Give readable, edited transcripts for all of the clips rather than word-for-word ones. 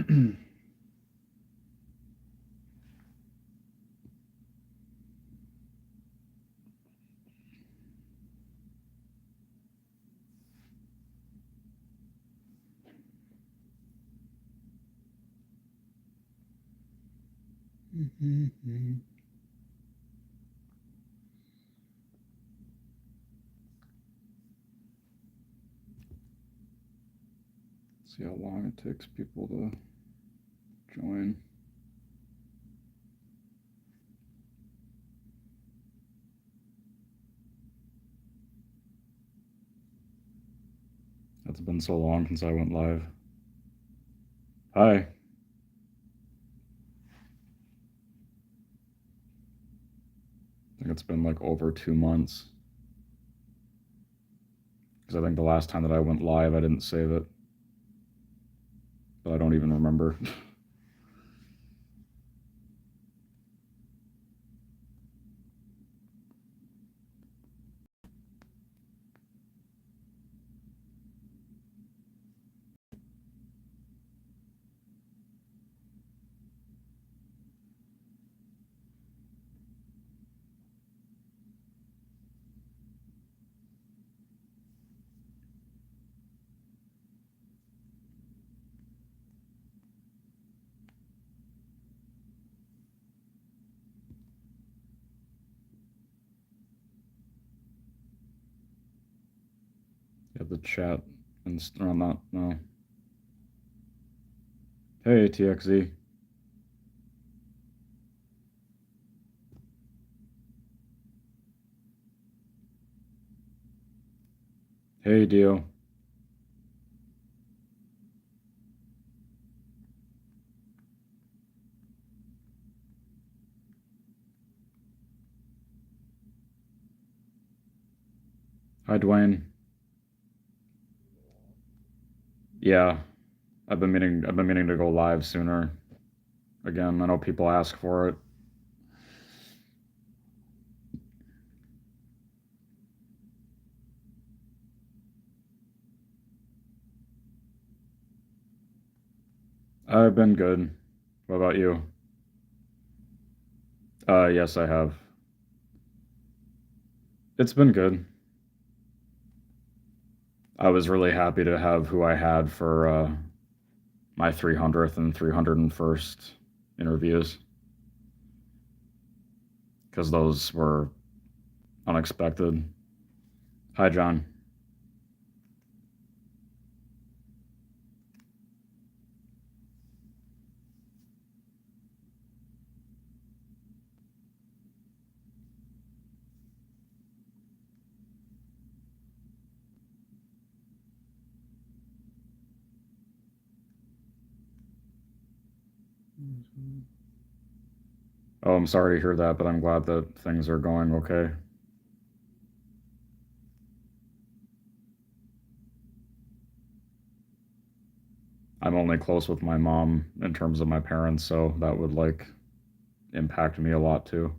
See how long it takes people to join. It's been so long since I went live. Hi. I think it's been like over 2 months. Because I think the last time that I went live, I didn't save it. But I don't even remember. Yeah, the chat and on that. No. Hey, TXZ. Hey, Dio. Hi, Dwayne. Yeah, I've been meaning to go live sooner. Again, I know people ask for it. I've been good. What about you? Yes, I have. It's been good. I was really happy to have who I had for my 300th and 301st interviews because those were unexpected. Hi, John. Oh, I'm sorry to hear that, but I'm glad that things are going okay. I'm only close with my mom in terms of my parents, so that would like impact me a lot too.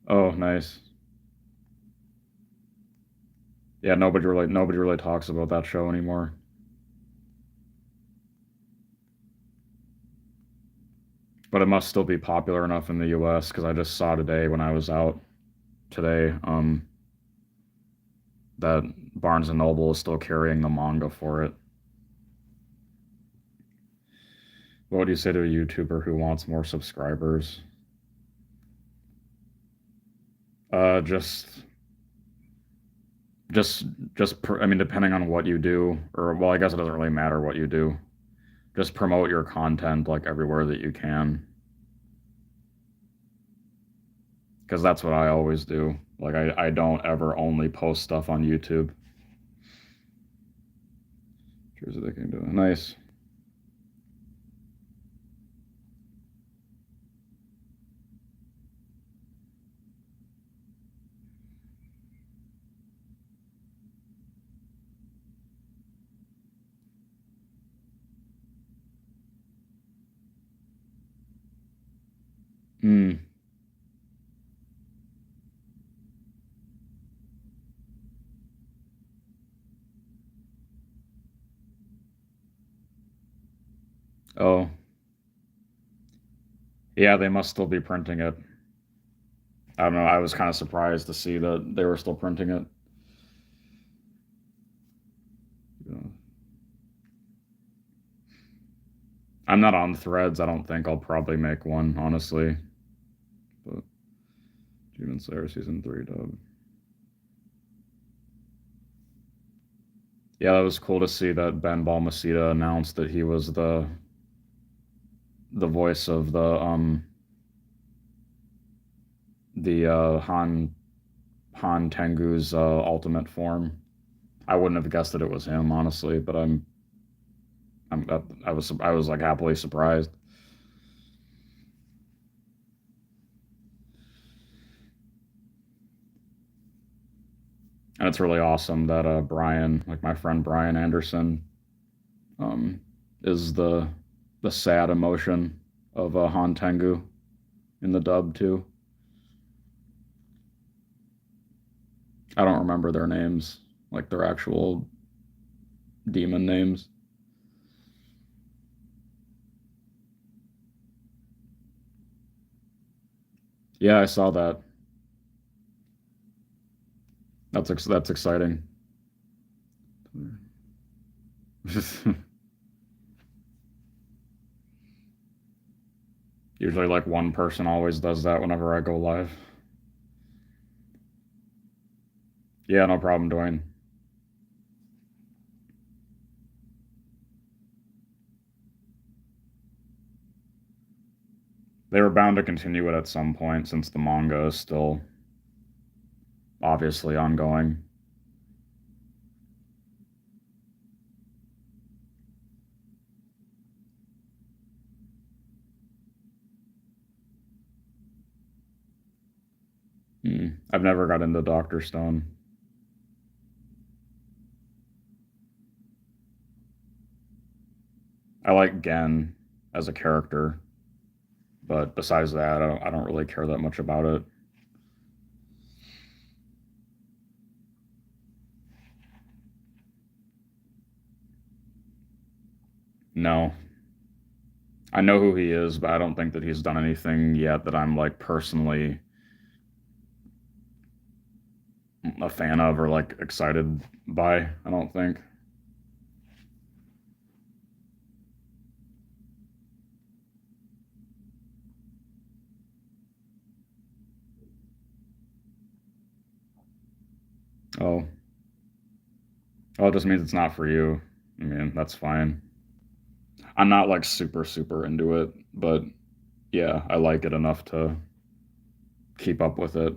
Oh, nice. Yeah, nobody really talks about that show anymore. But it must still be popular enough in the US because I just saw today when I was out today that Barnes and Noble is still carrying the manga for it. What would you say to a YouTuber who wants more subscribers? Uh, just, just, I mean, depending on what you do, or well, I guess it doesn't really matter what you do. Just promote your content like everywhere that you can, because that's what I always do. Like, I don't ever only post stuff on YouTube. Here's what they can do. Nice. Hmm. Oh, yeah, they must still be printing it. I don't know. I was kind of surprised to see that they were still printing it. Yeah. I'm not on Threads. I don't think I'll probably make one, honestly. But Demon Slayer season 3 dub. Yeah, that was cool to see that Ben Balmaceda announced that he was the voice of the Han Tengu's ultimate form. I wouldn't have guessed that it was him, honestly, but I was like happily surprised. And it's really awesome that Brian, like my friend Brian Anderson, um, is the sad emotion of Han Tengu in the dub too. I don't remember their names, like their actual demon names. Yeah, I saw that. That's exciting. Usually, like one person always does that whenever I go live. Yeah, no problem, Dwayne. They were bound to continue it at some point since the manga is still obviously ongoing. I've never got into Doctor Stone. I like Gen as a character, but besides that, I don't really care that much about it. No, I know who he is, but I don't think that he's done anything yet that I'm like personally a fan of or like excited by. I don't think. Oh, oh, it just means it's not for you. I mean, that's fine. I'm not like super into it, but yeah, I like it enough to keep up with it.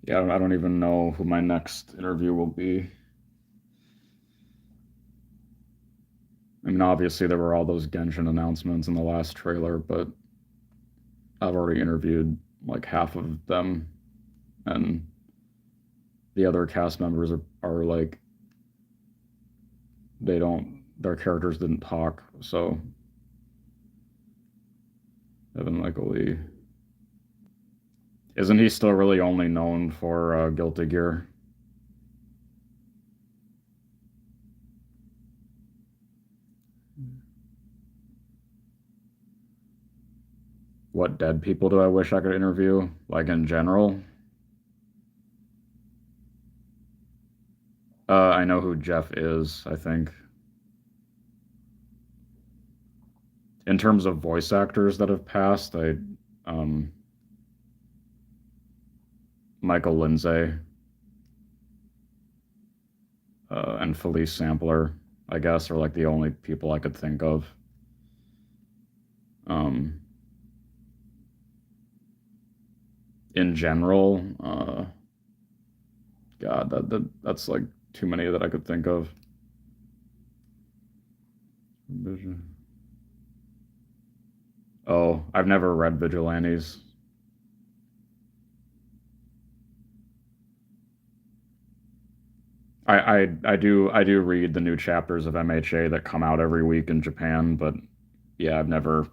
Yeah, I don't even know who my next interview will be. I mean, obviously there were all those Genshin announcements in the last trailer, but I've already interviewed like half of them, and the other cast members are like their characters didn't talk, so Evan Michael Lee. Isn't he still really only known for Guilty Gear? What dead people do I wish I could interview? Like in general? I know who Jeff is, I think. In terms of voice actors that have passed, um Michael Lindsay and Felice Sampler, I guess, are like the only people I could think of. Um, in general, God, that's like too many that I could think of. Oh, I've never read Vigilantes. I do read the new chapters of MHA that come out every week in Japan, but yeah, I've never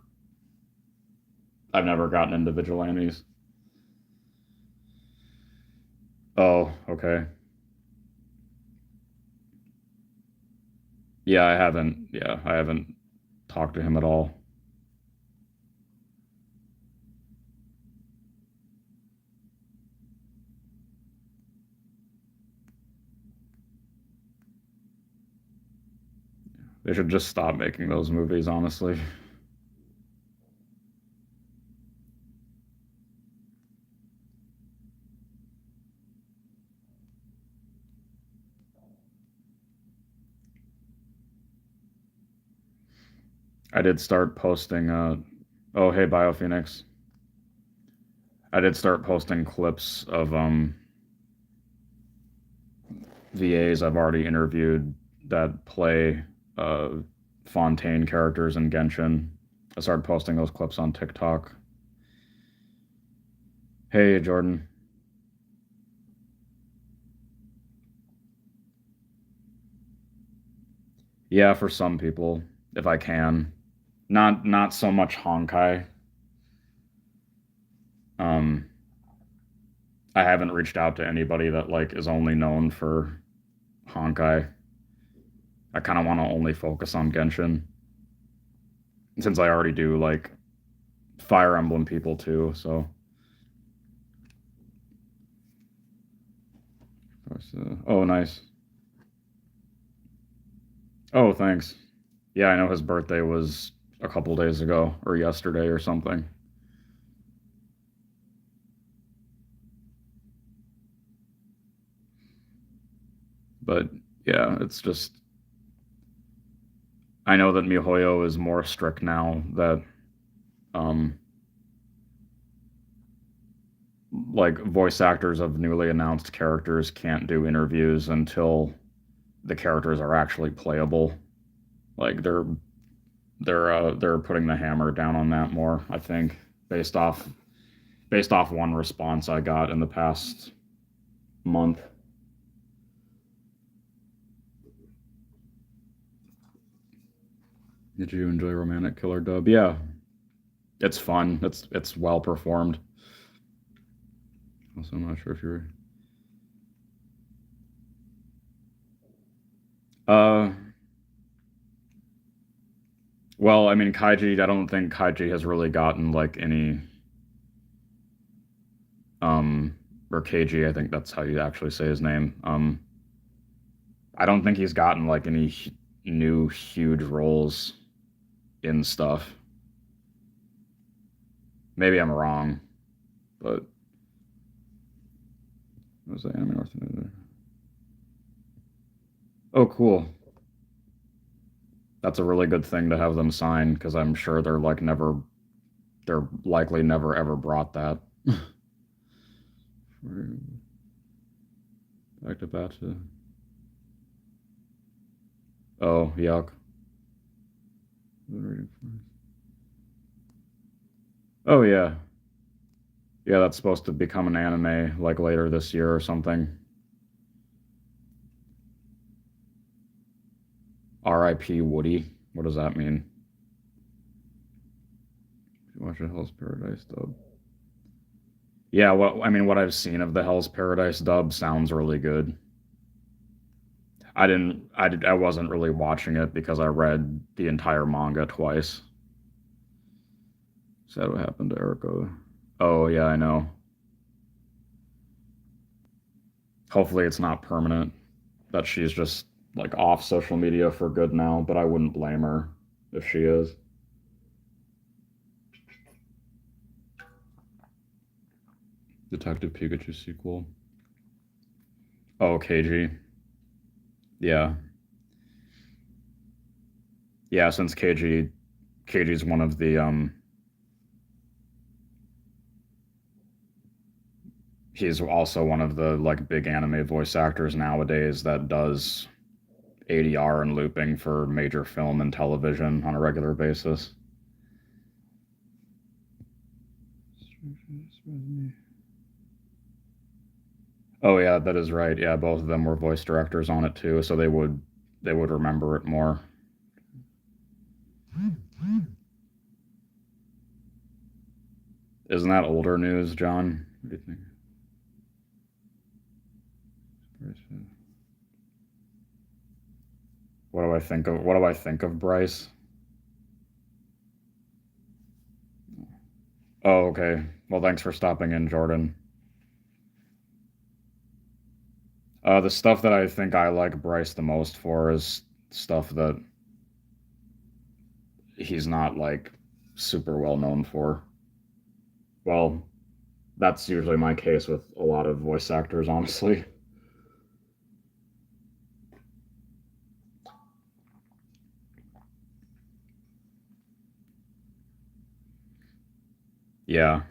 gotten into Vigilantes. Oh, okay. Yeah, I haven't talked to him at all. They should just stop making those movies, honestly. I did start posting oh hey BioPhoenix. I did start posting clips of VAs I've already interviewed that play uh Fontaine characters in Genshin. I started posting those clips on TikTok. Hey Jordan. Yeah, for some people, if I can. Not so much Honkai. Um I haven't reached out to anybody that like is only known for Honkai. I kind of want to only focus on Genshin since I already do like Fire Emblem people too. So, oh, nice. Oh, thanks. Yeah, I know his birthday was a couple days ago or yesterday or something. But yeah, it's just I know that MiHoYo is more strict now that um like voice actors of newly announced characters can't do interviews until the characters are actually playable. Like they're putting the hammer down on that more, I think, based off based off one response I got in the past month. Did you enjoy Romantic Killer Dub? Yeah, it's fun. It's well performed. Also, I'm not sure if you're. Uh, well, I mean, Kaiji. I don't think Kaiji has really gotten like any. Um, or KG. I think that's how you actually say his name. I don't think he's gotten like any new huge roles in stuff. Maybe I'm wrong, but what was the anime North? Oh, cool. That's a really good thing to have them sign because I'm sure they're likely never ever brought that. Back to back to. Oh, yuck. Oh yeah, yeah. That's supposed to become an anime like later this year or something. R.I.P. Woody. What does that mean? Watch a Hell's Paradise dub. Yeah, what I've seen of the Hell's Paradise dub sounds really good. I wasn't really watching it because I read the entire manga twice. Is that what happened to Erica? Oh yeah, I know. Hopefully it's not permanent. That she's just like off social media for good now, but I wouldn't blame her if she is. Detective Pikachu sequel. Oh, KG. Yeah. Yeah, since KG's one of the he's also one of the like big anime voice actors nowadays that does ADR and looping for major film and television on a regular basis. Oh yeah, that is right. Yeah, both of them were voice directors on it too, so they would remember it more. Isn't that older news, John? What do you think? What do I think of Bryce? Oh, okay. Well, thanks for stopping in, Jordan. The stuff that I think I like Bryce the most for is stuff that he's not like super well known for. Well, that's usually my case with a lot of voice actors, honestly. Yeah,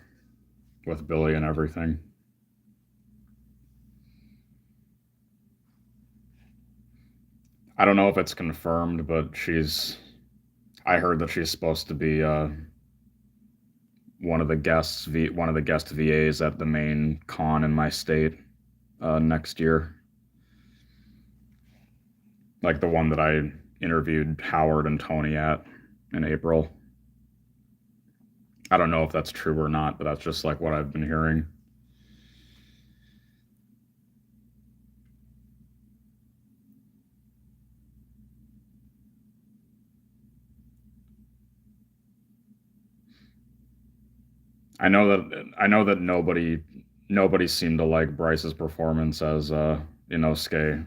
with Billy and everything. I don't know if it's confirmed, but I heard that she's supposed to be one of the guest VAs at the main con in my state next year, like the one that I interviewed Howard and Tony at in April. I don't know if that's true or not, but that's just like what I've been hearing. I know that nobody seemed to like Bryce's performance as Inosuke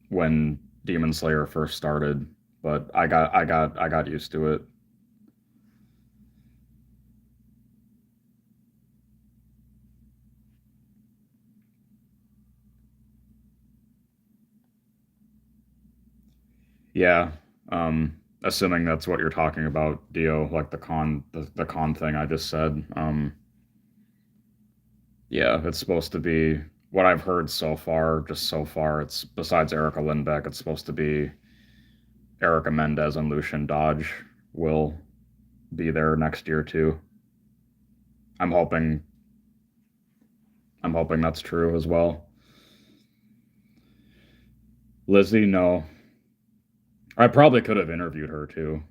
when Demon Slayer first started, but I got used to it. Yeah. Assuming that's what you're talking about, Dio, like the con thing I just said. Yeah, it's supposed to be what I've heard so far, just so far, it's besides Erica Lindbeck, it's supposed to be Erica Mendez and Lucian Dodge will be there next year too. I'm hoping I'm hoping that's true as well. Lizzie, no. I probably could have interviewed her too.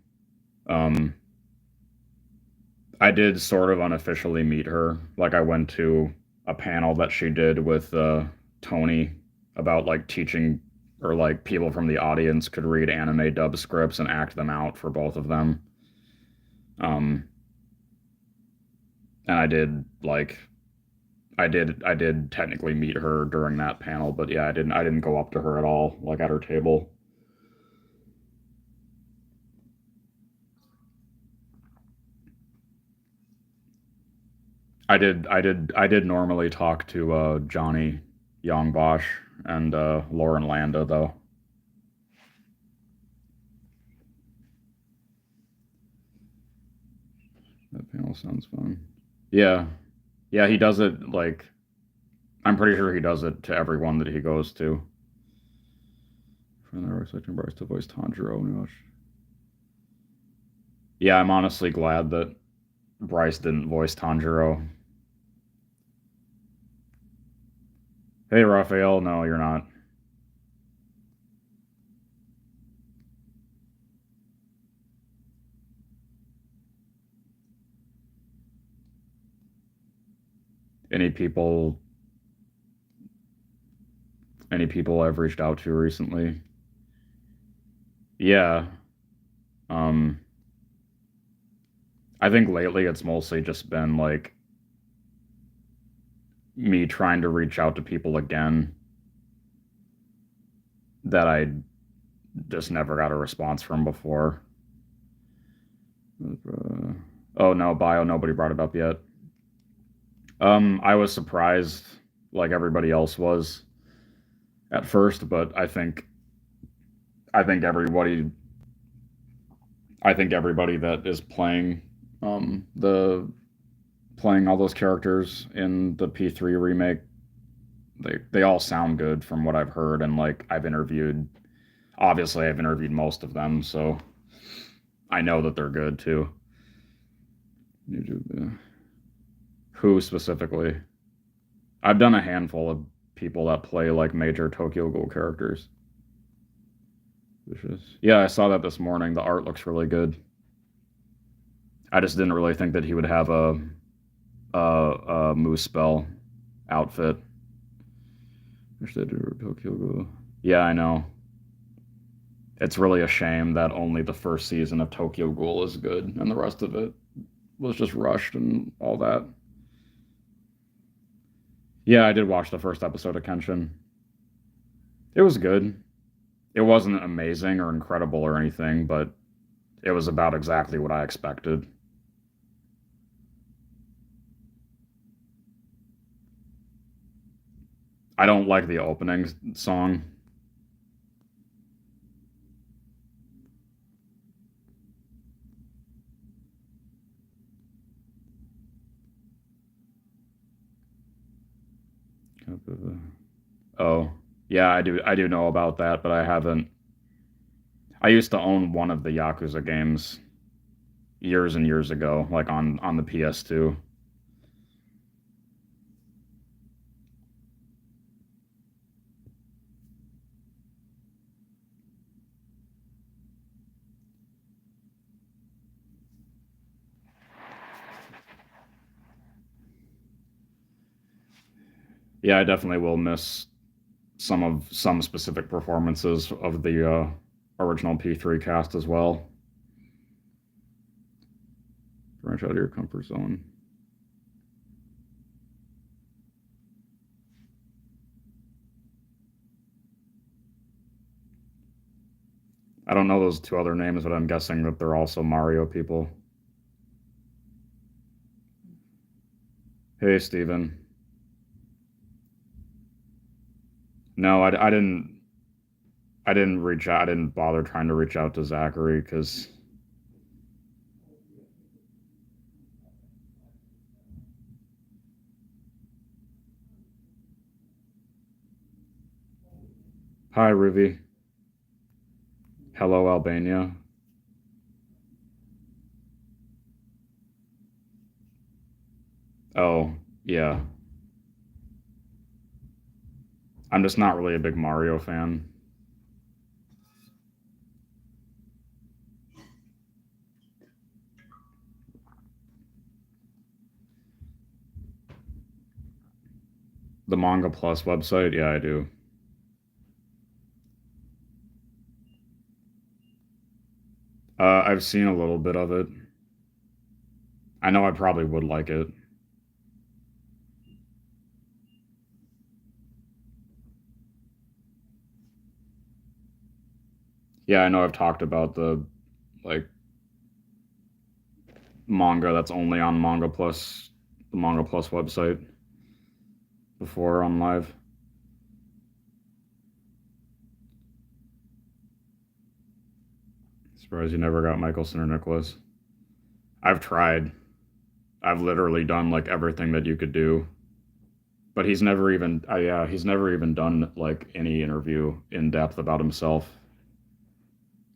Um, I did sort of unofficially meet her. Like I went to a panel that she did with Tony about like teaching or like people from the audience could read anime dub scripts and act them out for both of them. Um, and I did technically meet her during that panel, but yeah, I didn't go up to her at all, like at her table. I did normally talk to Johnny Young Bosch and Lauren Landa though. That panel sounds fun. Yeah. Yeah, he does it like I'm pretty sure he does it to everyone that he goes to. From the selecting Bryce to voice Tanjiro. Yeah, I'm honestly glad that Bryce didn't voice Tanjiro. Hey, Raphael, no, you're not. Any people any people I've reached out to recently? Yeah. Um I think lately it's mostly just been like me trying to reach out to people again that I just never got a response from before. Oh no, bio, nobody brought it up yet. I was surprised like everybody else was at first, but I think everybody I think everybody that is the playing all those characters in the P3 remake, they all sound good from what I've heard and like I've interviewed most of them, so I know that they're good too. YouTube, who specifically? I've done a handful of people that play like major Tokyo Ghoul characters. Yeah, I saw that this morning. The art looks really good. I just didn't really think that he would have a moose spell outfit. Tokyo Ghoul. Yeah, I know. It's really a shame that only the first season of Tokyo Ghoul is good, and the rest of it was just rushed and all that. Yeah, I did watch the first episode of Kenshin. It was good. It wasn't amazing or incredible or anything, but it was about exactly what I expected. I don't like the opening song. Oh, yeah, I do know about that, but I haven't. I used to own one of the Yakuza games years and years ago, like on the PS2. Yeah, I definitely will miss some specific performances of the original P3 cast as well. Branch out of your comfort zone. I don't know those two other names, but I'm guessing that they're also Mario people. Hey, Steven. No, I didn't. I didn't reach out. I didn't bother trying to reach out to Zachary because. Hi, Ruby. Hello, Albania. Oh, yeah. I'm just not really a big Mario fan. The Manga Plus website, yeah, I do. I've seen a little bit of it. I know I probably would like it. Yeah, I know I've talked about the like manga that's only on Manga Plus, the Manga Plus website before on live. Surprised you never got Michelson or Nicholas. I've tried. I've literally done like everything that you could do, but he's never even. Yeah, he's never even done like any interview in depth about himself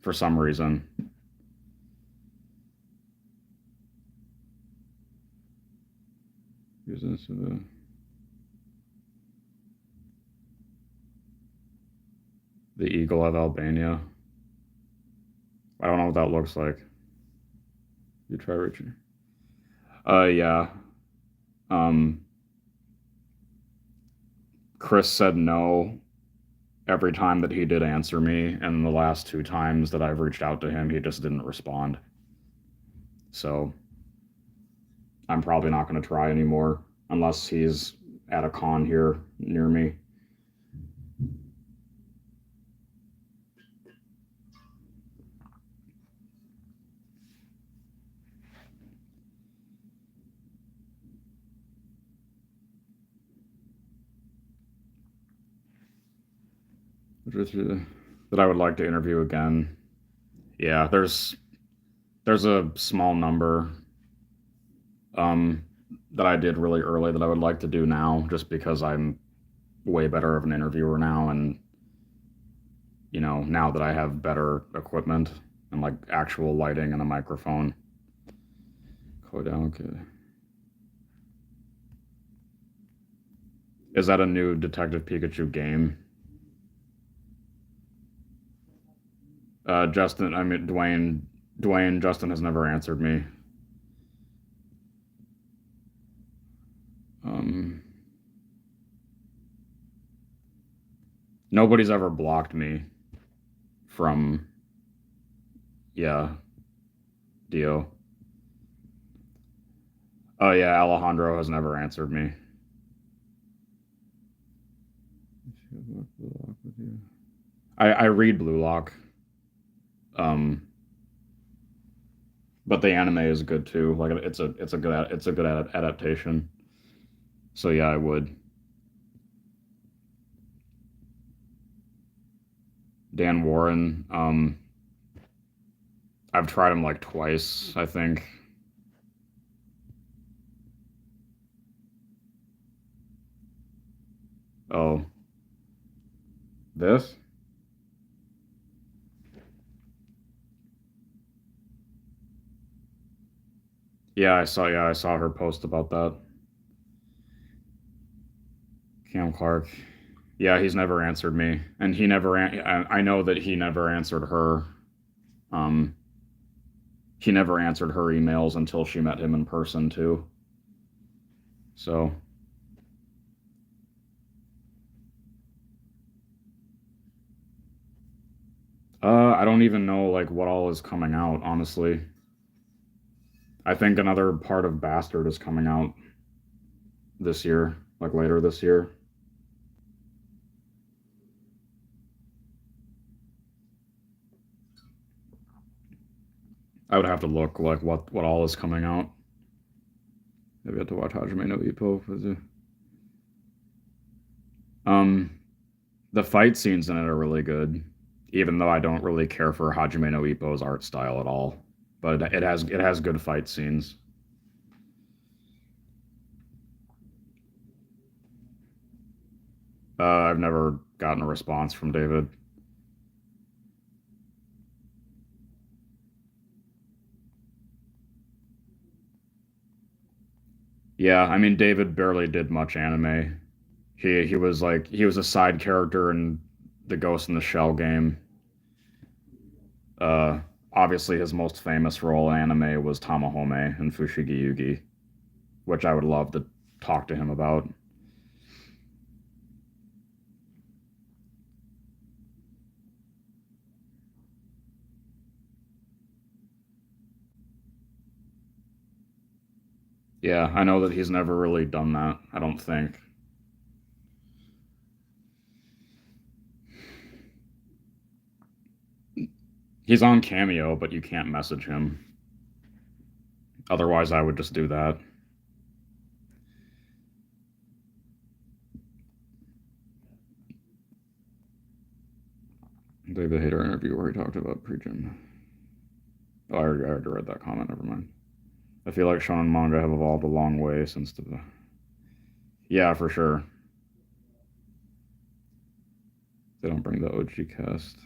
for some reason. The Eagle of Albania. I don't know what that looks like. You try Richard. Yeah. Um, Chris said no every time that he did answer me, and the last two times that I've reached out to him, he just didn't respond. So I'm probably not going to try anymore unless he's at a con here near me. That I would like to interview again. Yeah, there's a small number um, that I did really early that I would like to do now, just because I'm way better of an interviewer now, and now that I have better equipment and like actual lighting and a microphone. Go down, okay. Is that a new Detective Pikachu game? Justin, I mean Dwayne, Justin has never answered me. Um, Nobody's ever blocked me from, yeah, Dio. Oh yeah, Alejandro has never answered me. I read Blue Lock, um, but the anime is good too. Like it's a good adaptation. So yeah, I would. Dan Warren, I've tried him like twice, I think. Oh, this? Yeah, I saw her post about that. Cam Clark. Yeah, he's never answered me, and I know that he never answered her. Um, he never answered her emails until she met him in person too. So, I don't even know like what all is coming out. Honestly, I think another part of Bastard is coming out this year, like later this year. I would have to look like what all is coming out. Maybe I have to watch Hajime no Ippo. Um, the fight scenes in it are really good, even though I don't really care for Hajime no Ippo's art style at all. But it has good fight scenes. I've never gotten a response from David. Yeah, I mean David barely did much anime. He was a side character in the Ghost in the Shell game. Uh, Obviously his most famous role in anime was Tamahome in Fushigi Yugi, which I would love to talk to him about. Yeah, I know that he's never really done that, I don't think. He's on Cameo, but you can't message him. Otherwise, I would just do that. David Hayter interview where he talked about preaching. Oh, I already read that comment. Never mind. I feel like shonen manga have evolved a long way since the. Yeah, for sure. They don't bring the OG cast.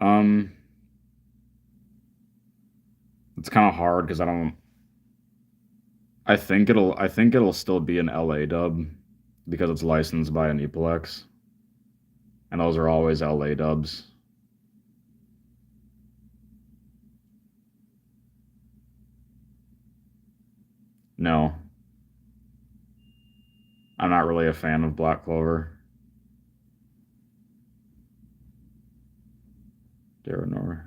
Um, it's kind of hard because I don't. I think it'll still be an LA dub because it's licensed by Aniplex, and those are always LA dubs. No, I'm not really a fan of Black Clover. Daranor.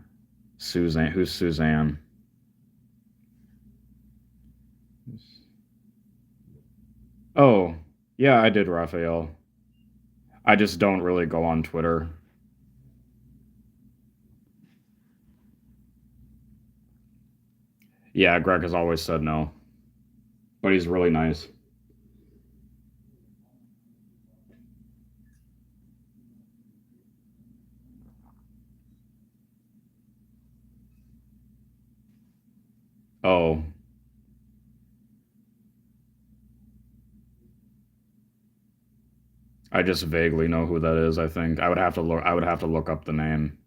Suzanne. Who's Suzanne? Oh, yeah, I did Raphael. I just don't really go on Twitter. Yeah, Greg has always said no, but he's really nice. Oh, I just vaguely know who that is, I think. I would have to look up the name.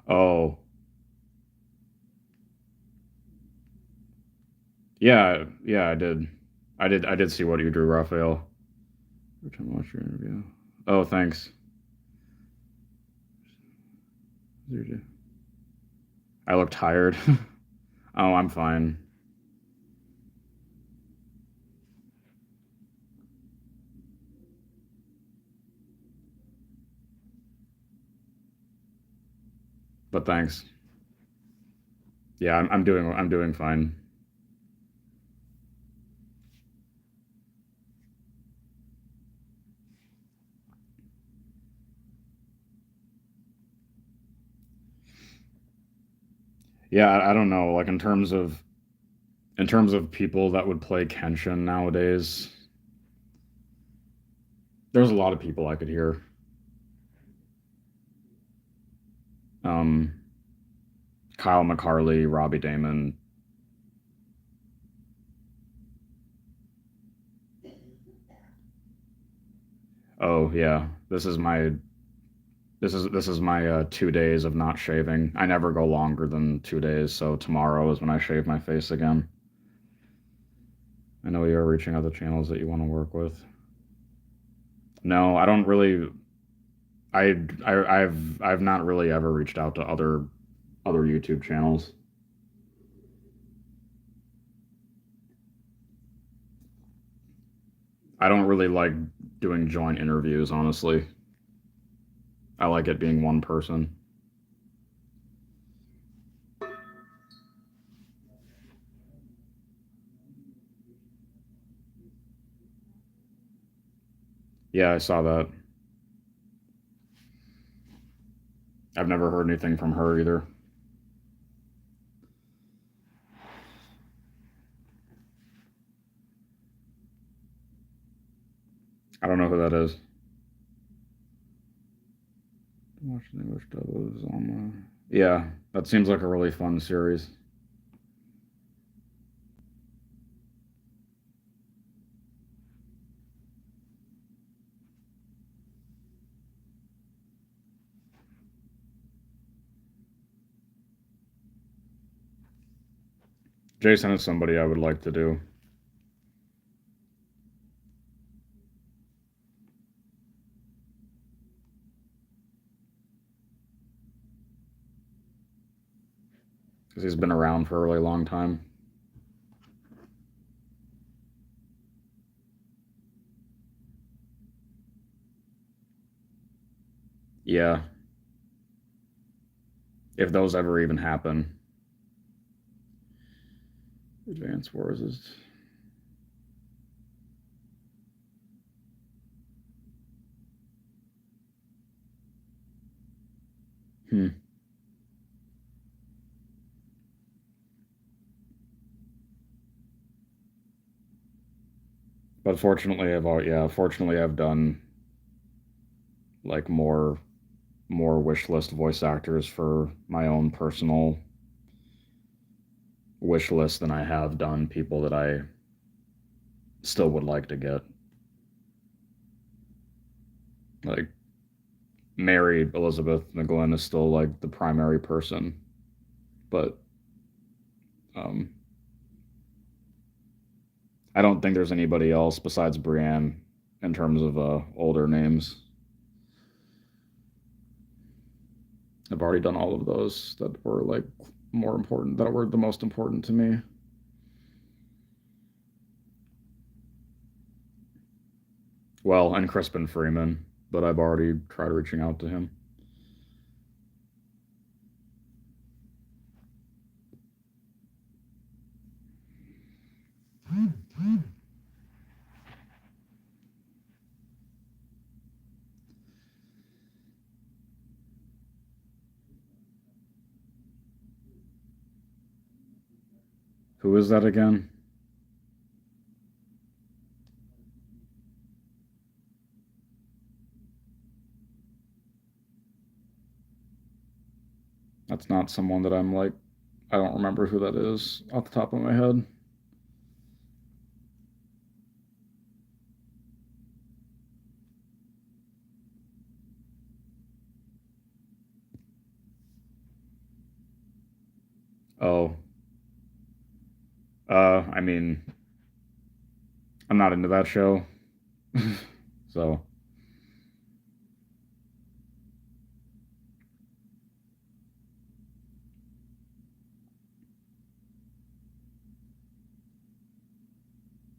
Oh, Yeah, I did. I did see what you drew, Raphael. Every time I watch your interview. Oh, thanks. I look tired. Oh, I'm fine. But thanks. Yeah, I'm doing fine. Yeah, I don't know. Like in terms of people that would play Kenshin nowadays, there's a lot of people I could hear. Um, Kyle McCarley, Robbie Damon. Oh yeah, this is my 2 days of not shaving. I never go longer than 2 days, so tomorrow is when I shave my face again. I know you're reaching out to channels that you want to work with. No, I don't really. I've not really ever reached out to other YouTube channels. I don't really like doing joint interviews, honestly. I like it being one person. Yeah, I saw that. I've never heard anything from her either. I don't know who that is. Watch the English dub of Zelma. Yeah, that seems like a really fun series. Jason is somebody I would like to do. Because he's been around for a really long time. Yeah, if those ever even happen. Advance Wars is. Hmm. But fortunately, fortunately I've done like more wish list voice actors for my own personal wish list than I have done people that I still would like to get. Like Mary Elizabeth McGlynn is still like the primary person, but um, I don't think there's anybody else besides Brienne in terms of older names. I've already done all of those that were like more important, that were the most important to me. Well, and Crispin Freeman, but I've already tried reaching out to him. Who is that again? That's not someone that I'm like. I don't remember who that is off the top of my head. Oh, I mean, I'm not into that show, so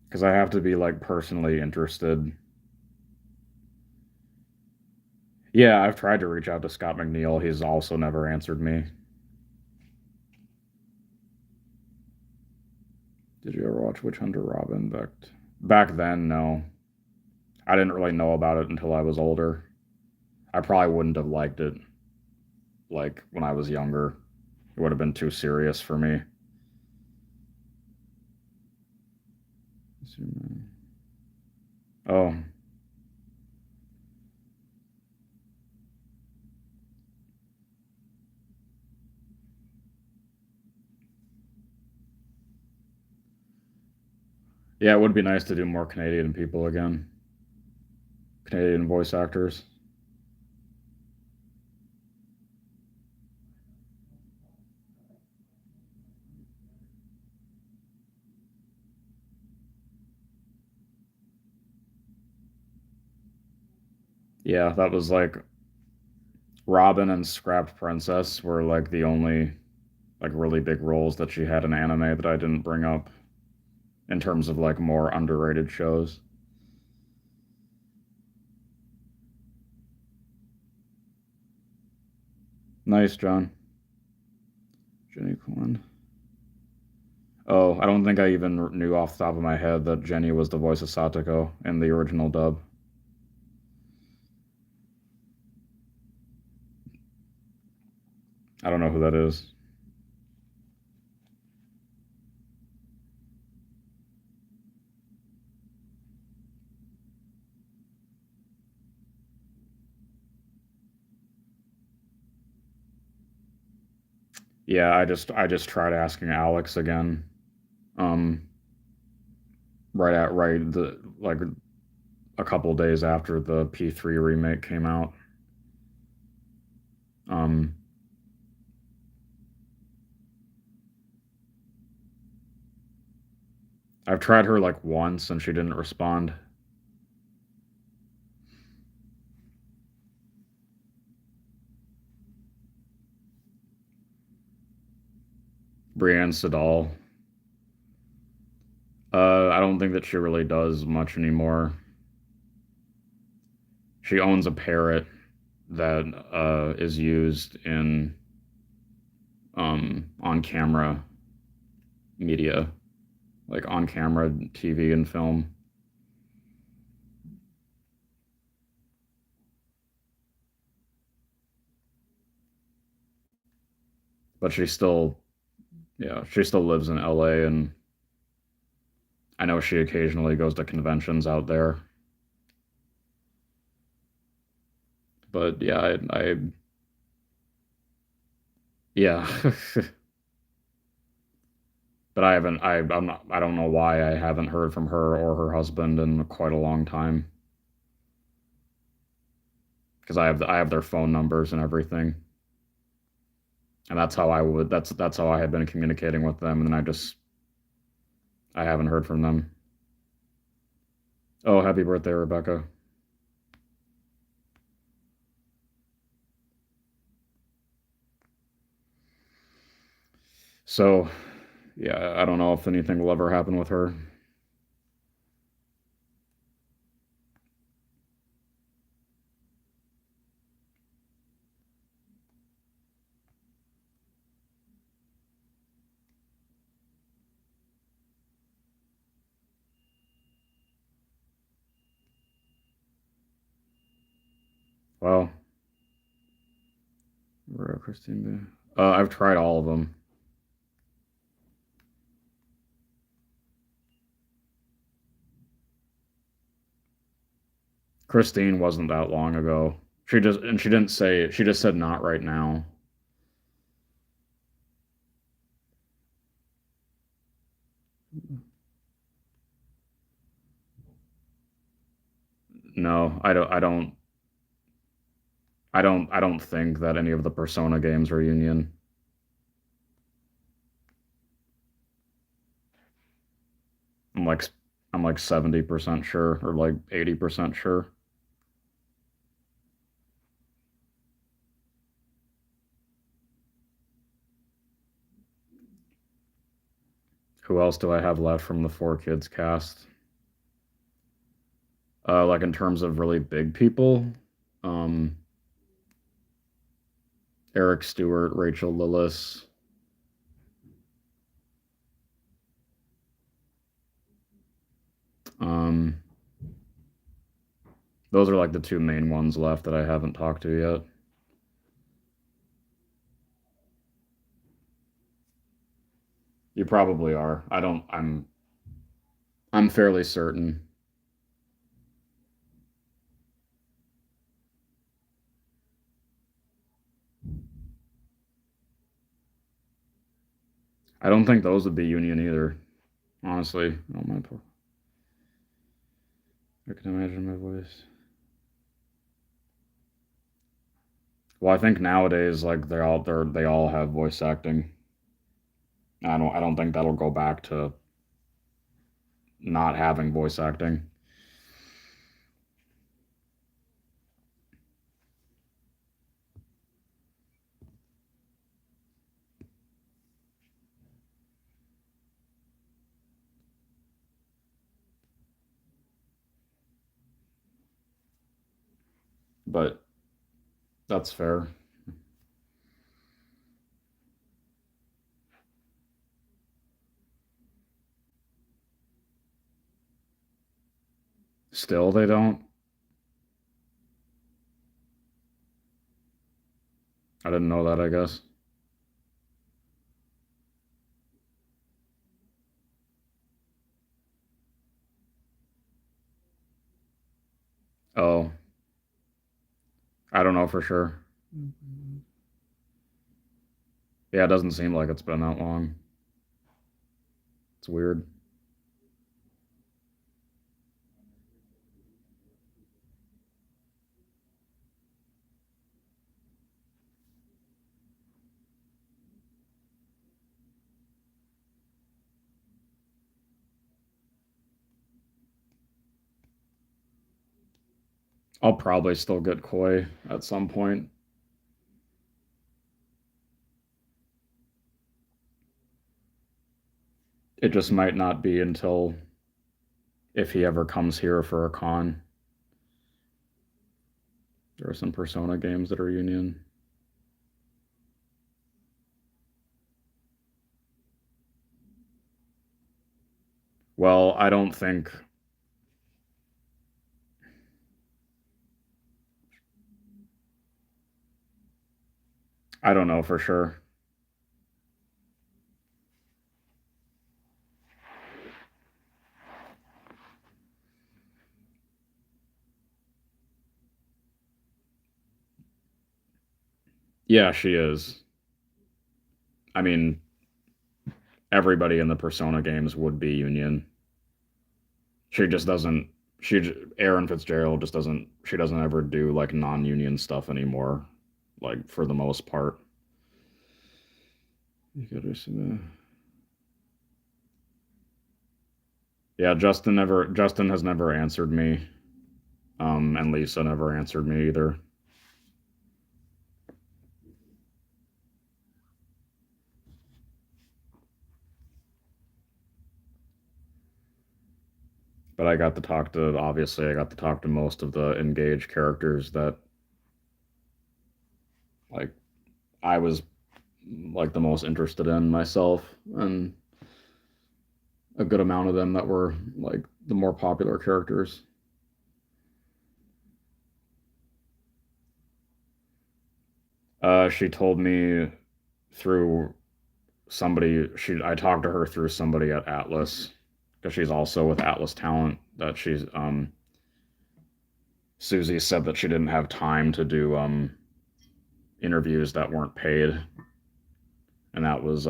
because I have to be like personally interested. Yeah, I've tried to reach out to Scott McNeil. He's also never answered me. Did you ever watch Witch Hunter Robin back then? No, I didn't really know about it until I was older. I probably wouldn't have liked it like when I was younger. It would have been too serious for me. Oh, yeah, it would be nice to do more Canadian people again. Canadian voice actors. Yeah, that was like Robin and Scrapped Princess were like the only like really big roles that she had in anime that I didn't bring up in terms of like more underrated shows. Nice, John. Jenny Cohen. Oh, I don't think I even knew off the top of my head that Jenny was the voice of Satoko in the original dub. I don't know who that is. Yeah, I just tried asking Alex again. Um, right the like a couple days after the P3 remake came out. Um, I've tried her like once and she didn't respond. Brienne Sedal. I don't think that she really does much anymore. She owns a parrot that is used in on camera media, like on camera TV and film. But she still lives in LA, and I know she occasionally goes to conventions out there. But yeah, yeah, but I'm not, I don't know why I haven't heard from her or her husband in quite a long time because I have their phone numbers and everything, and that's how I had been communicating with them, and then I haven't heard from them. Oh, happy birthday, Rebecca. So yeah, I don't know if anything will ever happen with her. Well, Christine. I've tried all of them. Christine wasn't that long ago. She didn't say she just said not right now. No, I don't think that any of the Persona games are Union. I'm like I'm like 70% sure or like 80% sure. Who else do I have left from the Four Kids cast? Like in terms of really big people, um, Eric Stewart, Rachel Lillis. Um, those are like the two main ones left that I haven't talked to yet. You probably are. I don't. I'm fairly certain. I don't think those would be union either. Honestly, I don't mind. I can imagine my voice. Well, I think nowadays, like they all have voice acting. I don't think that'll go back to not having voice acting. But that's fair. Still, they don't. I didn't know that, I guess. Oh, I don't know for sure. Yeah, it doesn't seem like it's been that long. It's weird. I'll probably still get Koi at some point. It just might not be until if he ever comes here for a con. There are some Persona games that are Union. Well, I don't think. I don't know for sure. Yeah, she is. I mean, everybody in the Persona games would be Union. She just doesn't. Aaron Fitzgerald just doesn't. She doesn't ever do like non-union stuff anymore. Like for the most part. Yeah, Justin has never answered me. And Lisa never answered me either. But I got to talk to most of the engaged characters that like I was like the most interested in myself, and a good amount of them that were like the more popular characters. She told me through I talked to her through somebody at Atlas because she's also with Atlas Talent that she's Susie said that she didn't have time to do interviews that weren't paid, and that was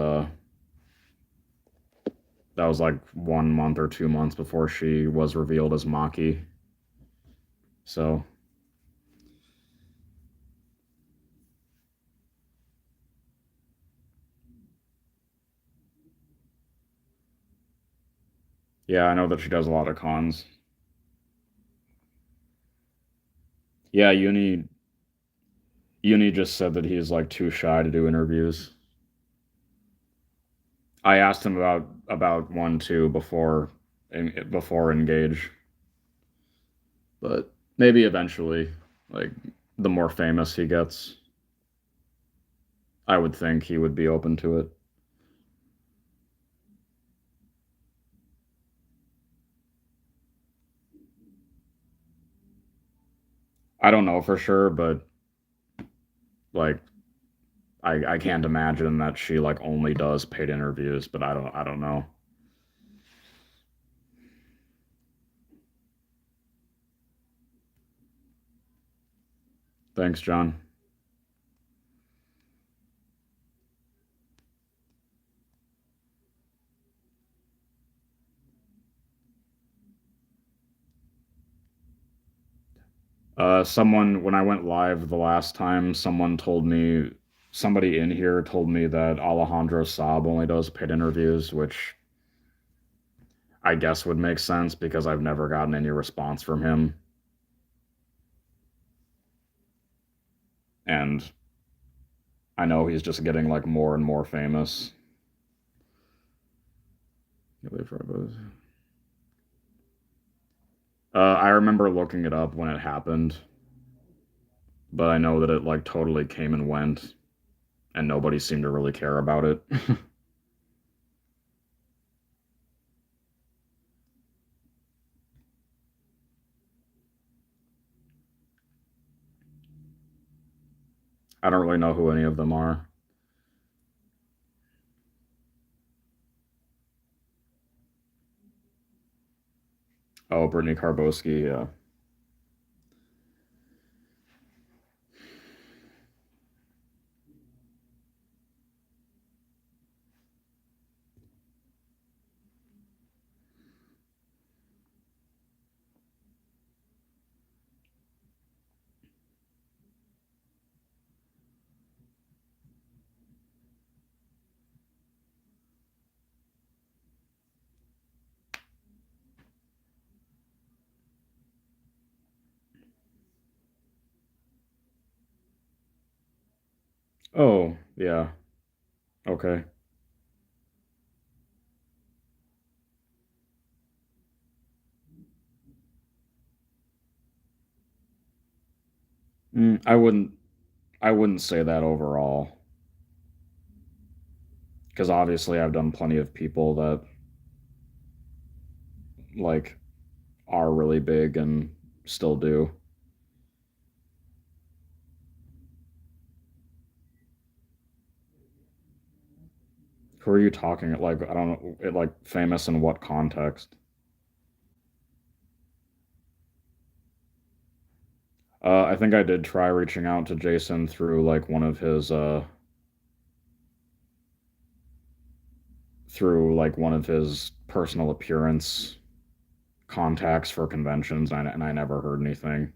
like 1 month or 2 months before she was revealed as Maki. So Yeah, I know that she does a lot of cons. Yeah, Uni just said that he's like too shy to do interviews. I asked him about one too before Engage, but maybe eventually, like the more famous he gets, I would think he would be open to it. I don't know for sure, but like I can't imagine that she like only does paid interviews, but I don't know. Thanks, John. Someone when I went live the last time, somebody in here told me that Alejandro Saab only does paid interviews, which I guess would make sense because I've never gotten any response from him. And I know he's just getting like more and more famous. I remember looking it up when it happened, but I know that it like totally came and went, and nobody seemed to really care about it. I don't really know who any of them are. Oh, Brittany Karbowski, yeah. Oh, yeah. Okay. I wouldn't say that overall, because obviously I've done plenty of people that like are really big and still do. Who are you talking like I don't know it like famous in what context? I think I did try reaching out to Jason through like one of his personal appearance contacts for conventions, and I never heard anything.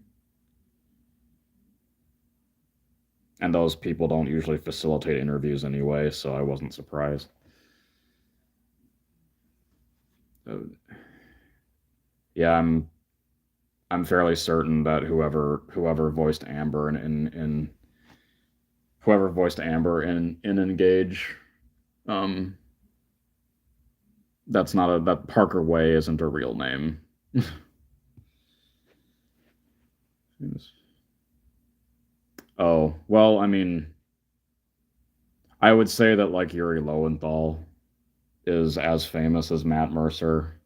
And those people don't usually facilitate interviews anyway, so I wasn't surprised. Uh, yeah, I'm fairly certain that whoever voiced Amber in Engage, um, that Parker Way isn't a real name. Oh well, I mean, I would say that like Yuri Lowenthal is as famous as Matt Mercer.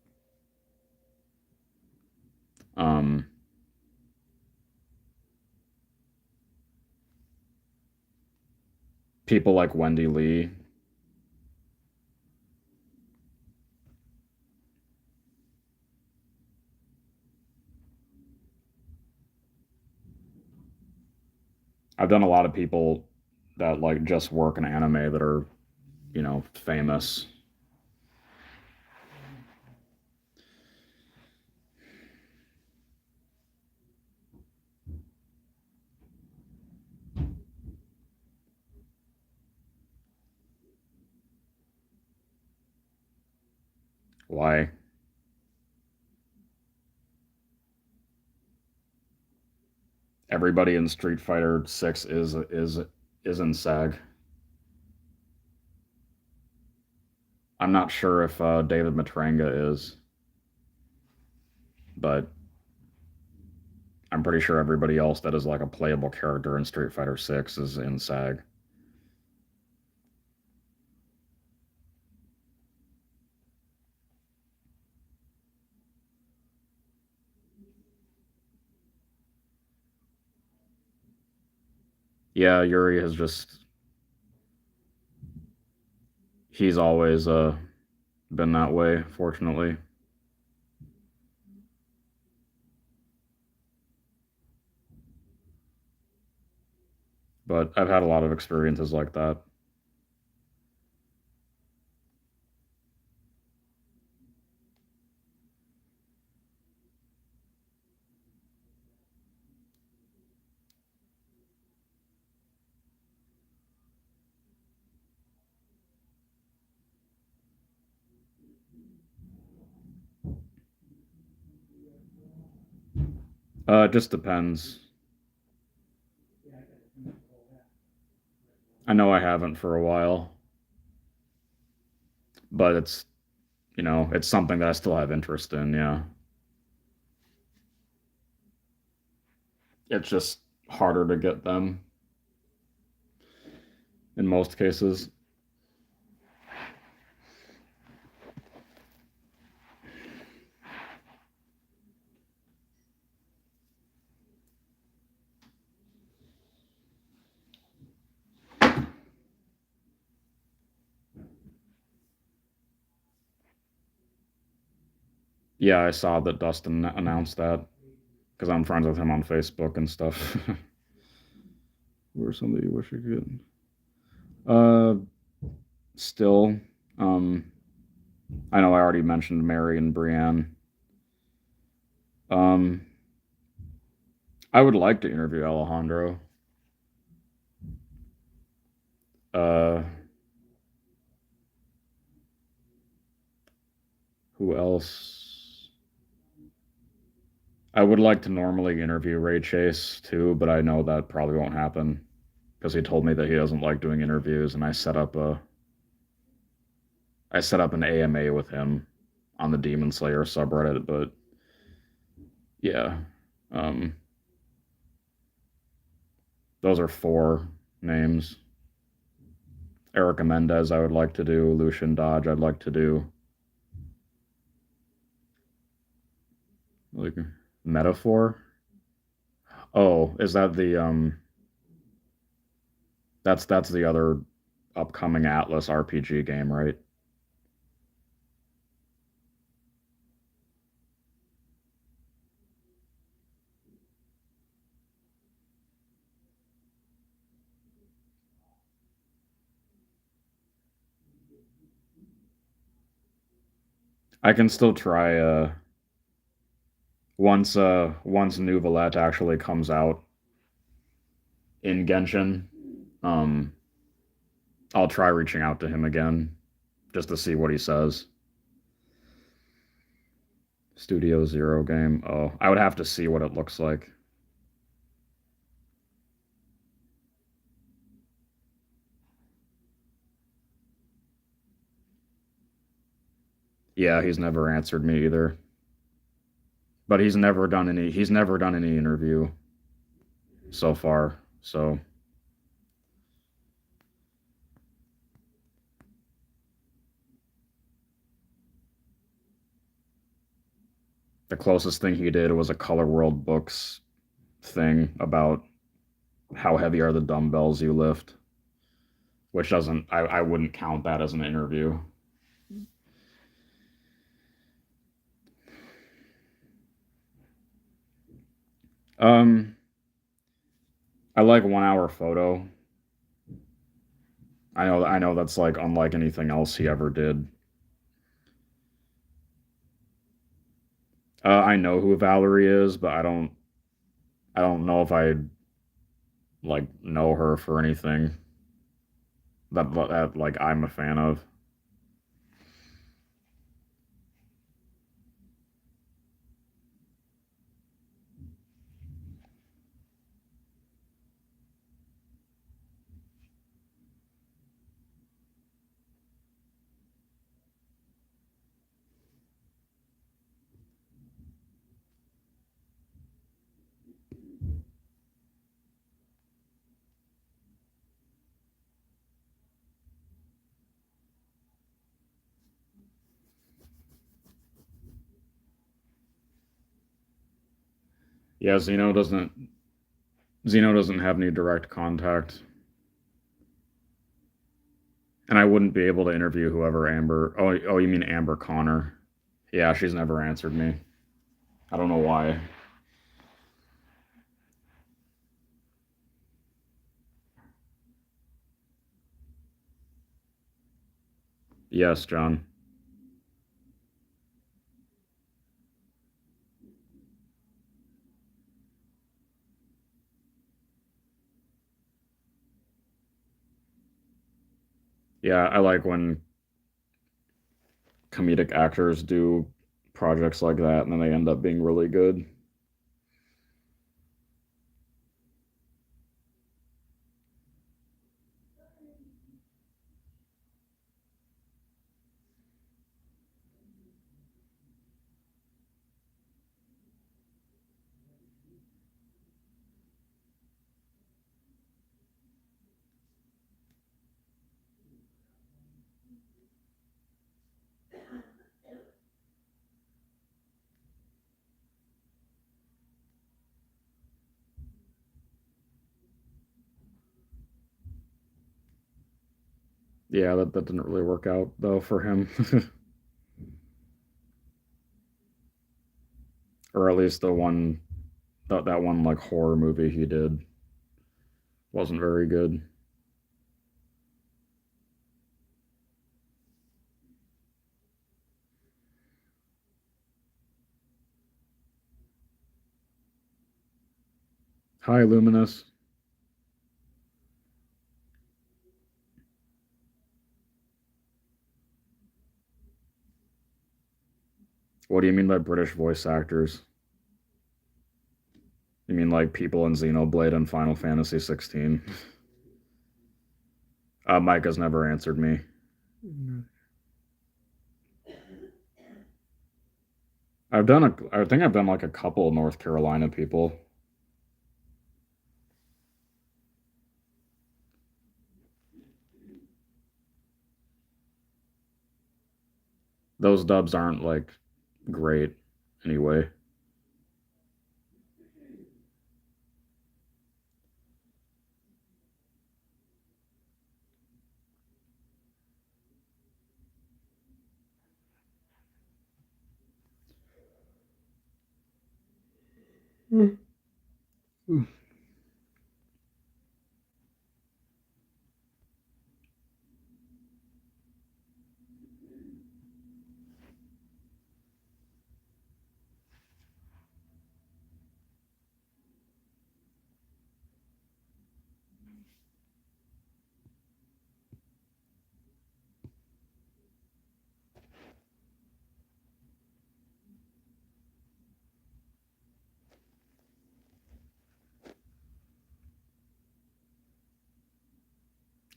Um, People like Wendy Lee. I've done a lot of people that like just work in anime that are, famous. Why? Everybody in Street Fighter 6 is in SAG. I'm not sure if David Matranga is, but I'm pretty sure everybody else that is like a playable character in Street Fighter 6 is in SAG. Yeah, Yuri has just he's always been that way, fortunately. But I've had a lot of experiences like that. It just depends. I know I haven't for a while, but it's something that I still have interest in, yeah. It's just harder to get them in most cases. Yeah, I saw that Dustin announced that because I'm friends with him on Facebook and stuff. Or somebody you wish you could. Uh, Still, um, I know I already mentioned Mary and Brienne. Um, I would like to interview Alejandro. Uh, who else? I would like to normally interview Ray Chase too, but I know that probably won't happen because he told me that he doesn't like doing interviews, and I set up an AMA with him on the Demon Slayer subreddit. But yeah, um, those are four names. Erica Mendez, I would like to do. Lucian Dodge, I'd like to do. Like Metaphor. Oh, is that the that's the other upcoming Atlas RPG game, right? I can still try once New Valette actually comes out in Genshin. Um I'll try reaching out to him again just to see what he says. Studio Zero game. Oh, I would have to see what it looks like. Yeah, he's never answered me either. But he's never done any interview so far. So the closest thing he did was a Color World Books thing about how heavy are the dumbbells you lift, which doesn't I wouldn't count that as an interview. Um, I like 1 hour photo. I know that's like unlike anything else he ever did. I know who Valerie is, but I don't know if I like know her for anything that like I'm a fan of. Yeah, Zeno doesn't have any direct contact. And I wouldn't be able to interview whoever Amber. Oh, you mean Amber Connor? Yeah, she's never answered me. I don't know why. Yes, John. Yeah, I like when comedic actors do projects like that and then they end up being really good. Yeah, that didn't really work out though for him. Or at least that one like horror movie he did wasn't very good. Hi, Luminous. What do you mean by British voice actors? You mean like people in Xenoblade and Final Fantasy 16? Mike has never answered me. I think I've done like a couple North Carolina people. Those dubs aren't like great anyway.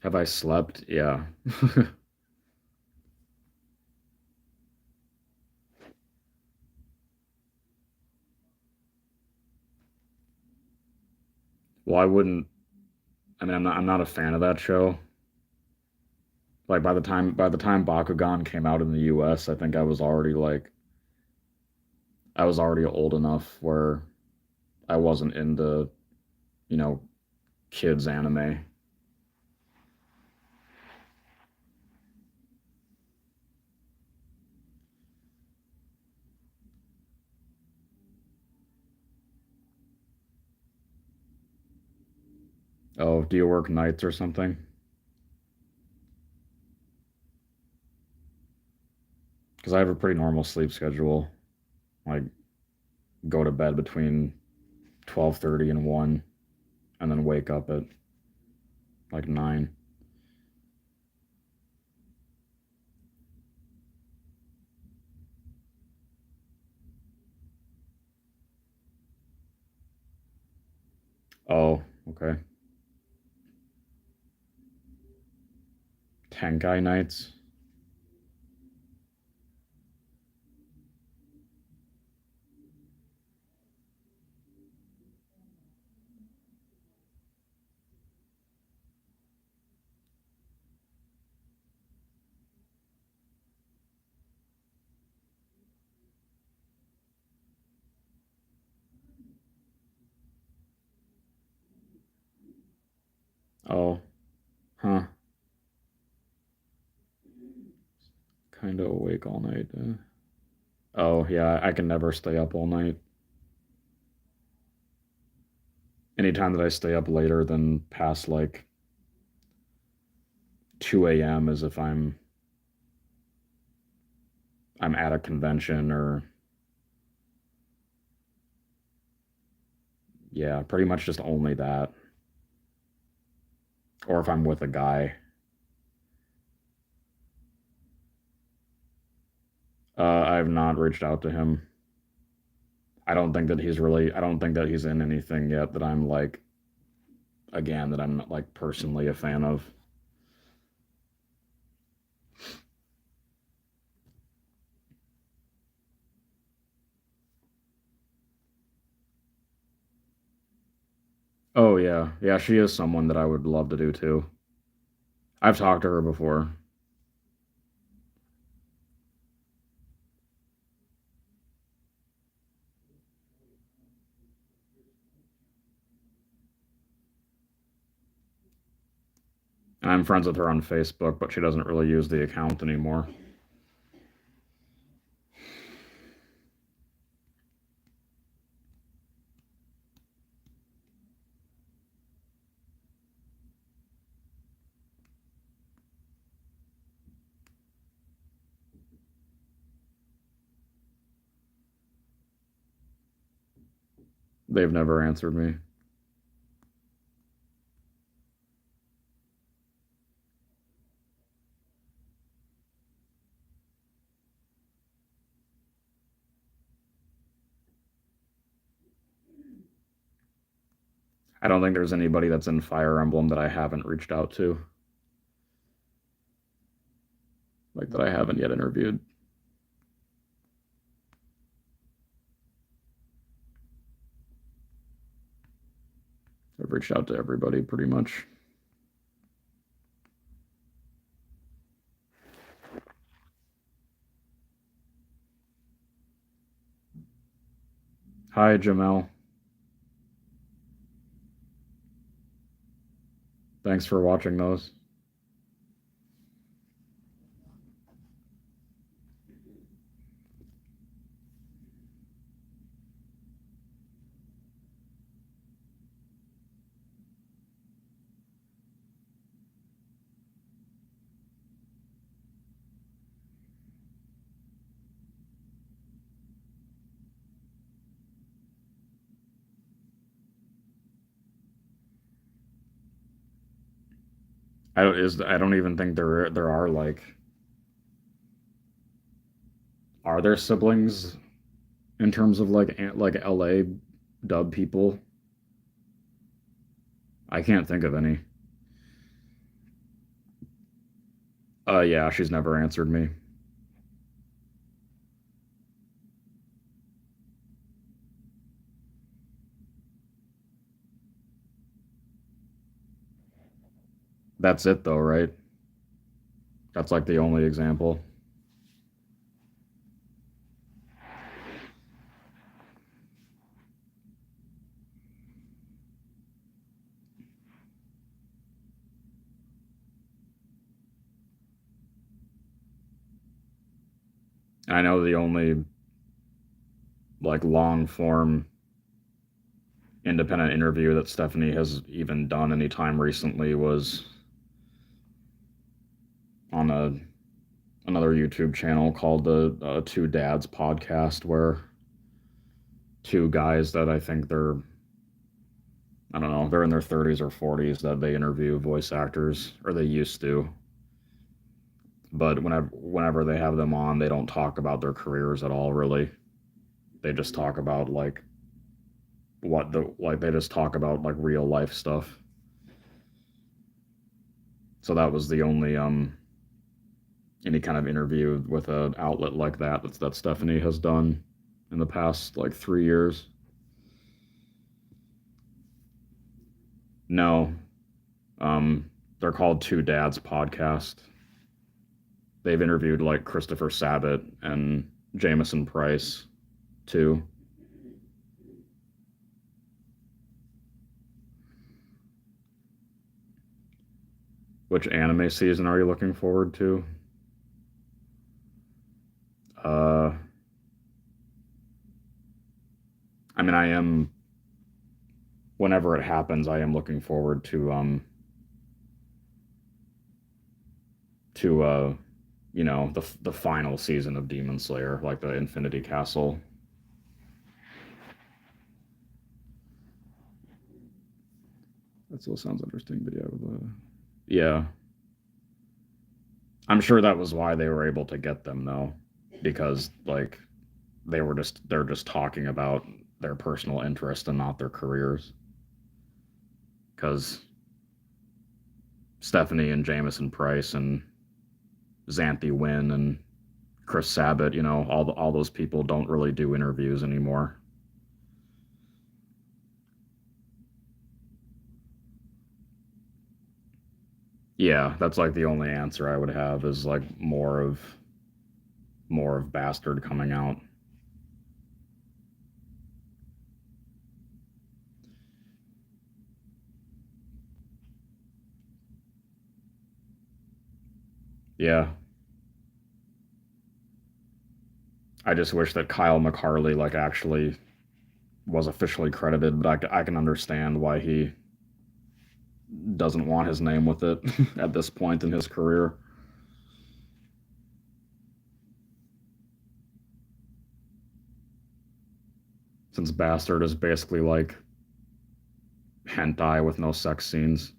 Have I slept? Yeah. Well, I wouldn't. I mean, I'm not a fan of that show. Like by the time Bakugan came out in the U.S., I think I was already old enough where I wasn't into you know kids anime. Oh, do you work nights or something? Because I have a pretty normal sleep schedule. Like go to bed between 12:30 and 1 and then wake up at like 9. Oh, okay. Tenkai nights. Oh, huh. Kind of awake all night. Oh, yeah, I can never stay up all night. Anytime that I stay up later than past like 2 a.m. is if I'm at a convention or yeah, pretty much just only that. Or if I'm with a guy. I've not reached out to him. I don't think that he's in anything yet that I'm like, again, that I'm not like personally a fan of. Oh, yeah. Yeah, she is someone that I would love to do too. I've talked to her before. I'm friends with her on Facebook, but she doesn't really use the account anymore. They've never answered me. I don't think there's anybody that's in Fire Emblem that I haven't reached out to, like that I haven't yet interviewed. I've reached out to everybody pretty much. Hi, Jamel. Thanks for watching those. I don't even think there are like, are there siblings in terms of like LA dub people? I can't think of any. Yeah, she's never answered me. That's it though, right? That's like the only example. I know the only like long form independent interview that Stephanie has even done any time recently was on another YouTube channel called the Two Dads podcast, where two guys that I think I don't know, they're in their 30s or 40s that they interview voice actors, or they used to. But whenever they have them on, they don't talk about their careers at all, really. They just talk about like they just talk about like real life stuff. So that was the only any kind of interview with an outlet like that Stephanie has done in the past like 3 years. No, they're called Two Dads podcast. They've interviewed like Christopher Sabat and Jameson Price too. Which anime season are you looking forward to? Uh, I mean, I am. Whenever it happens, I am looking forward to the final season of Demon Slayer, like the Infinity Castle. That still sounds interesting, but yeah, I'm sure that was why they were able to get them though, because like they're just talking about their personal interest and not their careers. Because Stephanie and Jamison Price and Xanthi Wynn and Chris Sabat, all those people don't really do interviews anymore. Yeah, that's like the only answer I would have is like more of Bastard coming out. Yeah, I just wish that Kyle McCarley like actually was officially credited, but I can understand why he doesn't want his name with it at this point in his career. Since Bastard is basically like hentai with no sex scenes.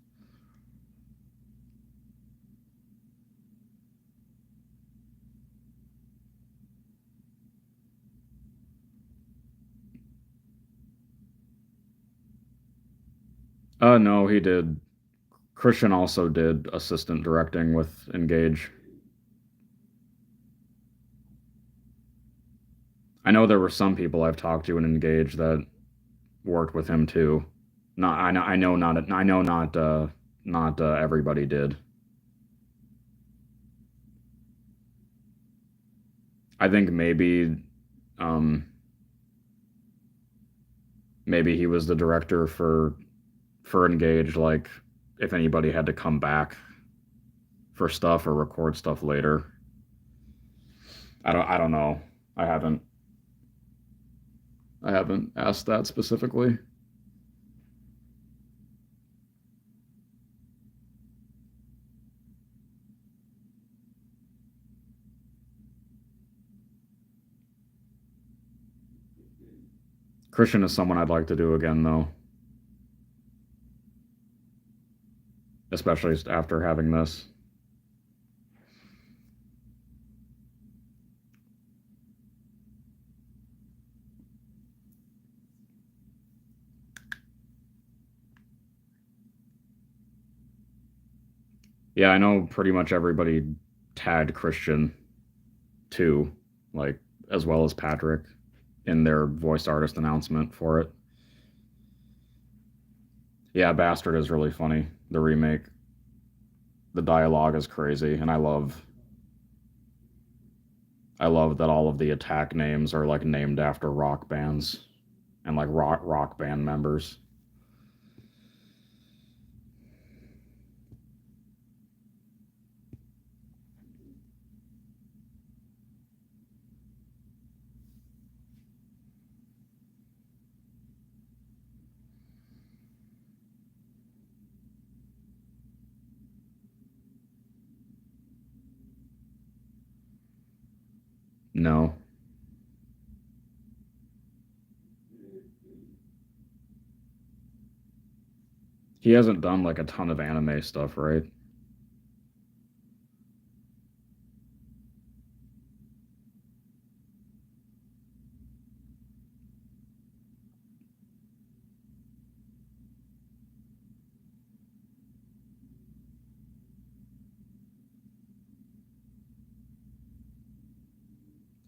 No, he did. Christian also did assistant directing with Engage. I know there were some people I've talked to in Engage that worked with him too. Not I know not everybody did. I think um maybe he was the director for Engage, like if anybody had to come back for stuff or record stuff later. I don't know. I haven't I haven't asked that specifically. Christian is someone I'd like to do again though, especially after having this. Yeah, I know pretty much everybody tagged Christian too, like as well as Patrick in their voice artist announcement for it. Yeah, Bastard is really funny. The remake, the dialogue is crazy, and I love that all of the attack names are like named after rock bands and like rock band members. No, he hasn't done like a ton of anime stuff, right?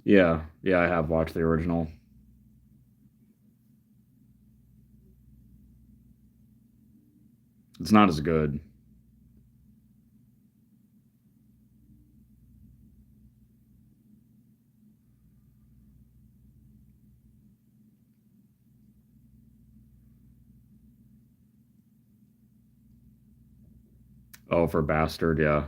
Yeah, yeah, I have watched the original. It's not as good. Oh, for Bastard, yeah.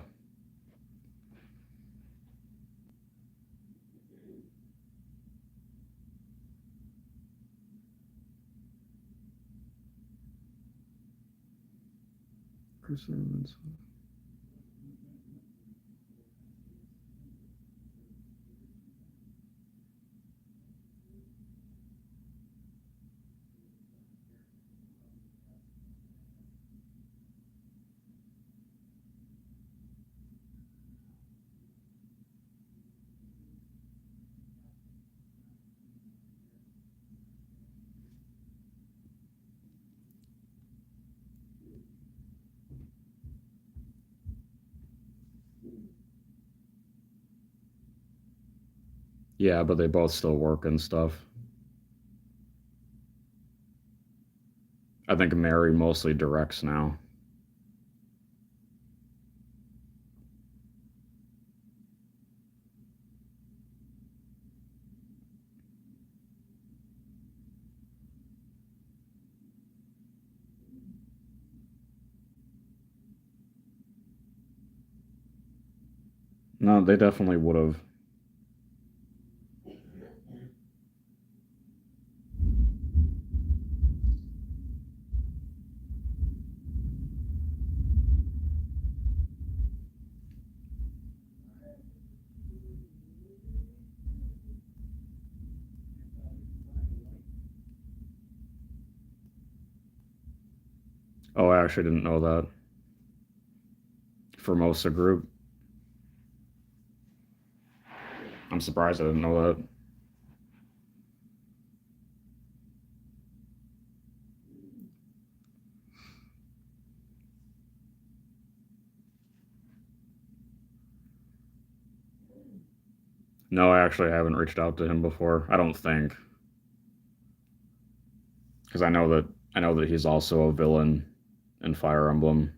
Yeah, but they both still work and stuff. I think Mary mostly directs now. No, they definitely would have. Oh, I actually didn't know that. Formosa Group. I'm surprised I didn't know that. No, I actually haven't reached out to him before. I don't think, because I know that he's also a villain in Fire Emblem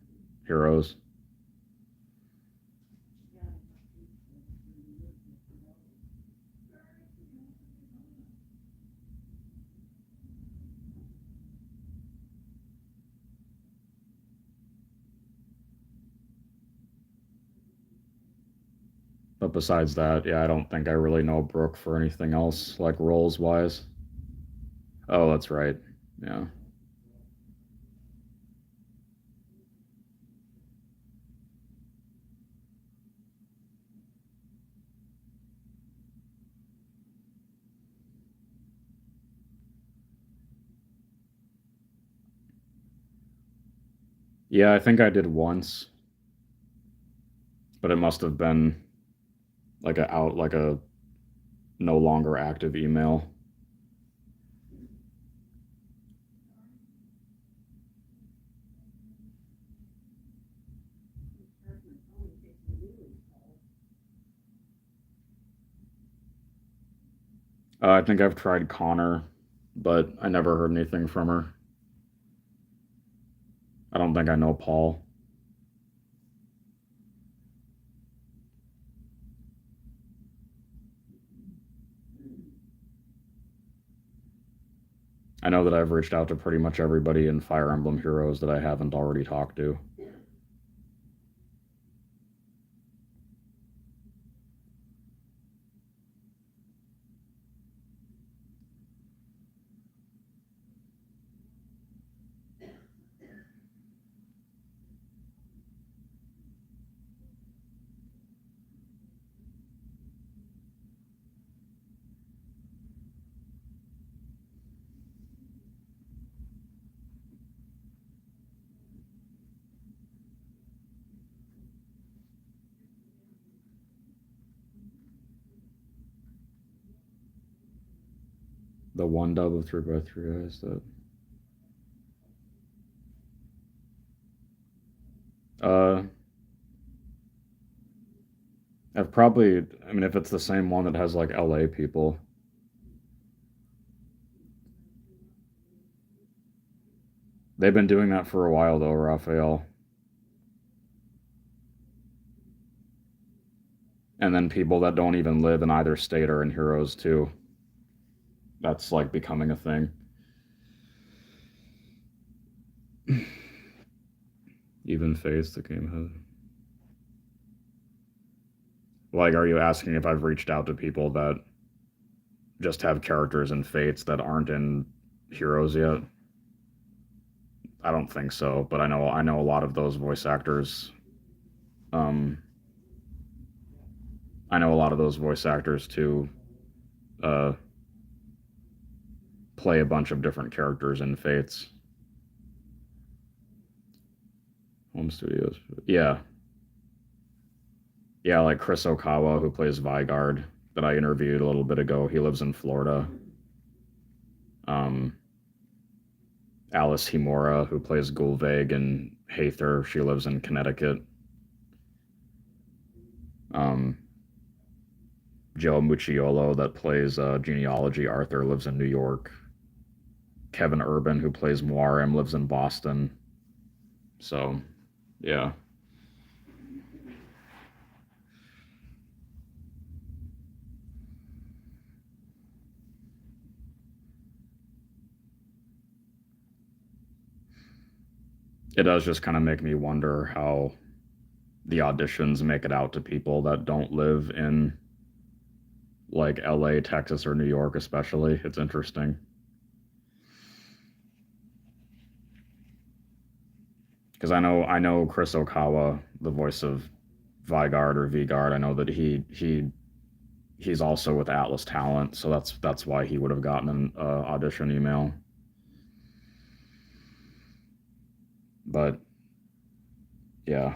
Heroes. But besides that, yeah, I don't think I really know Brooke for anything else, like roles wise. Oh, that's right. Yeah. Yeah, I think I did once, but it must have been like a no longer active email. I think I've tried Connor, but I never heard anything from her. I don't think I know Paul. I know that I've reached out to pretty much everybody in Fire Emblem Heroes that I haven't already talked to. The one dub of 3x3 is that. Uh, I've probably. I mean, if it's the same one that has like LA people, they've been doing that for a while though, Raphael. And then people that don't even live in either state are in Heroes too. That's like becoming a thing. Even Fates, the game has. Like, are you asking if I've reached out to people that just have characters in Fates that aren't in Heroes yet? I don't think so, but I know a lot of those voice actors. Um, I know a lot of those voice actors too. Uh, play a bunch of different characters in Fates. Home studios. Yeah, yeah, like Chris Okawa, who plays Vigard, that I interviewed a little bit ago. He lives in Florida. Um, Alice Himura, who plays Gulveig and Hathor, she lives in Connecticut. Um, Joe Mucciolo, that plays Genealogy Arthur, lives in New York. Kevin Urban, who plays Muarim, lives in Boston. So, yeah. It does just kind of make me wonder how the auditions make it out to people that don't live in like LA, Texas, or New York, especially. It's interesting. Because I know Chris Okawa, the voice of Vigard or Vigard. I know that he's also with Atlas Talent, so that's why he would have gotten an audition email. But yeah,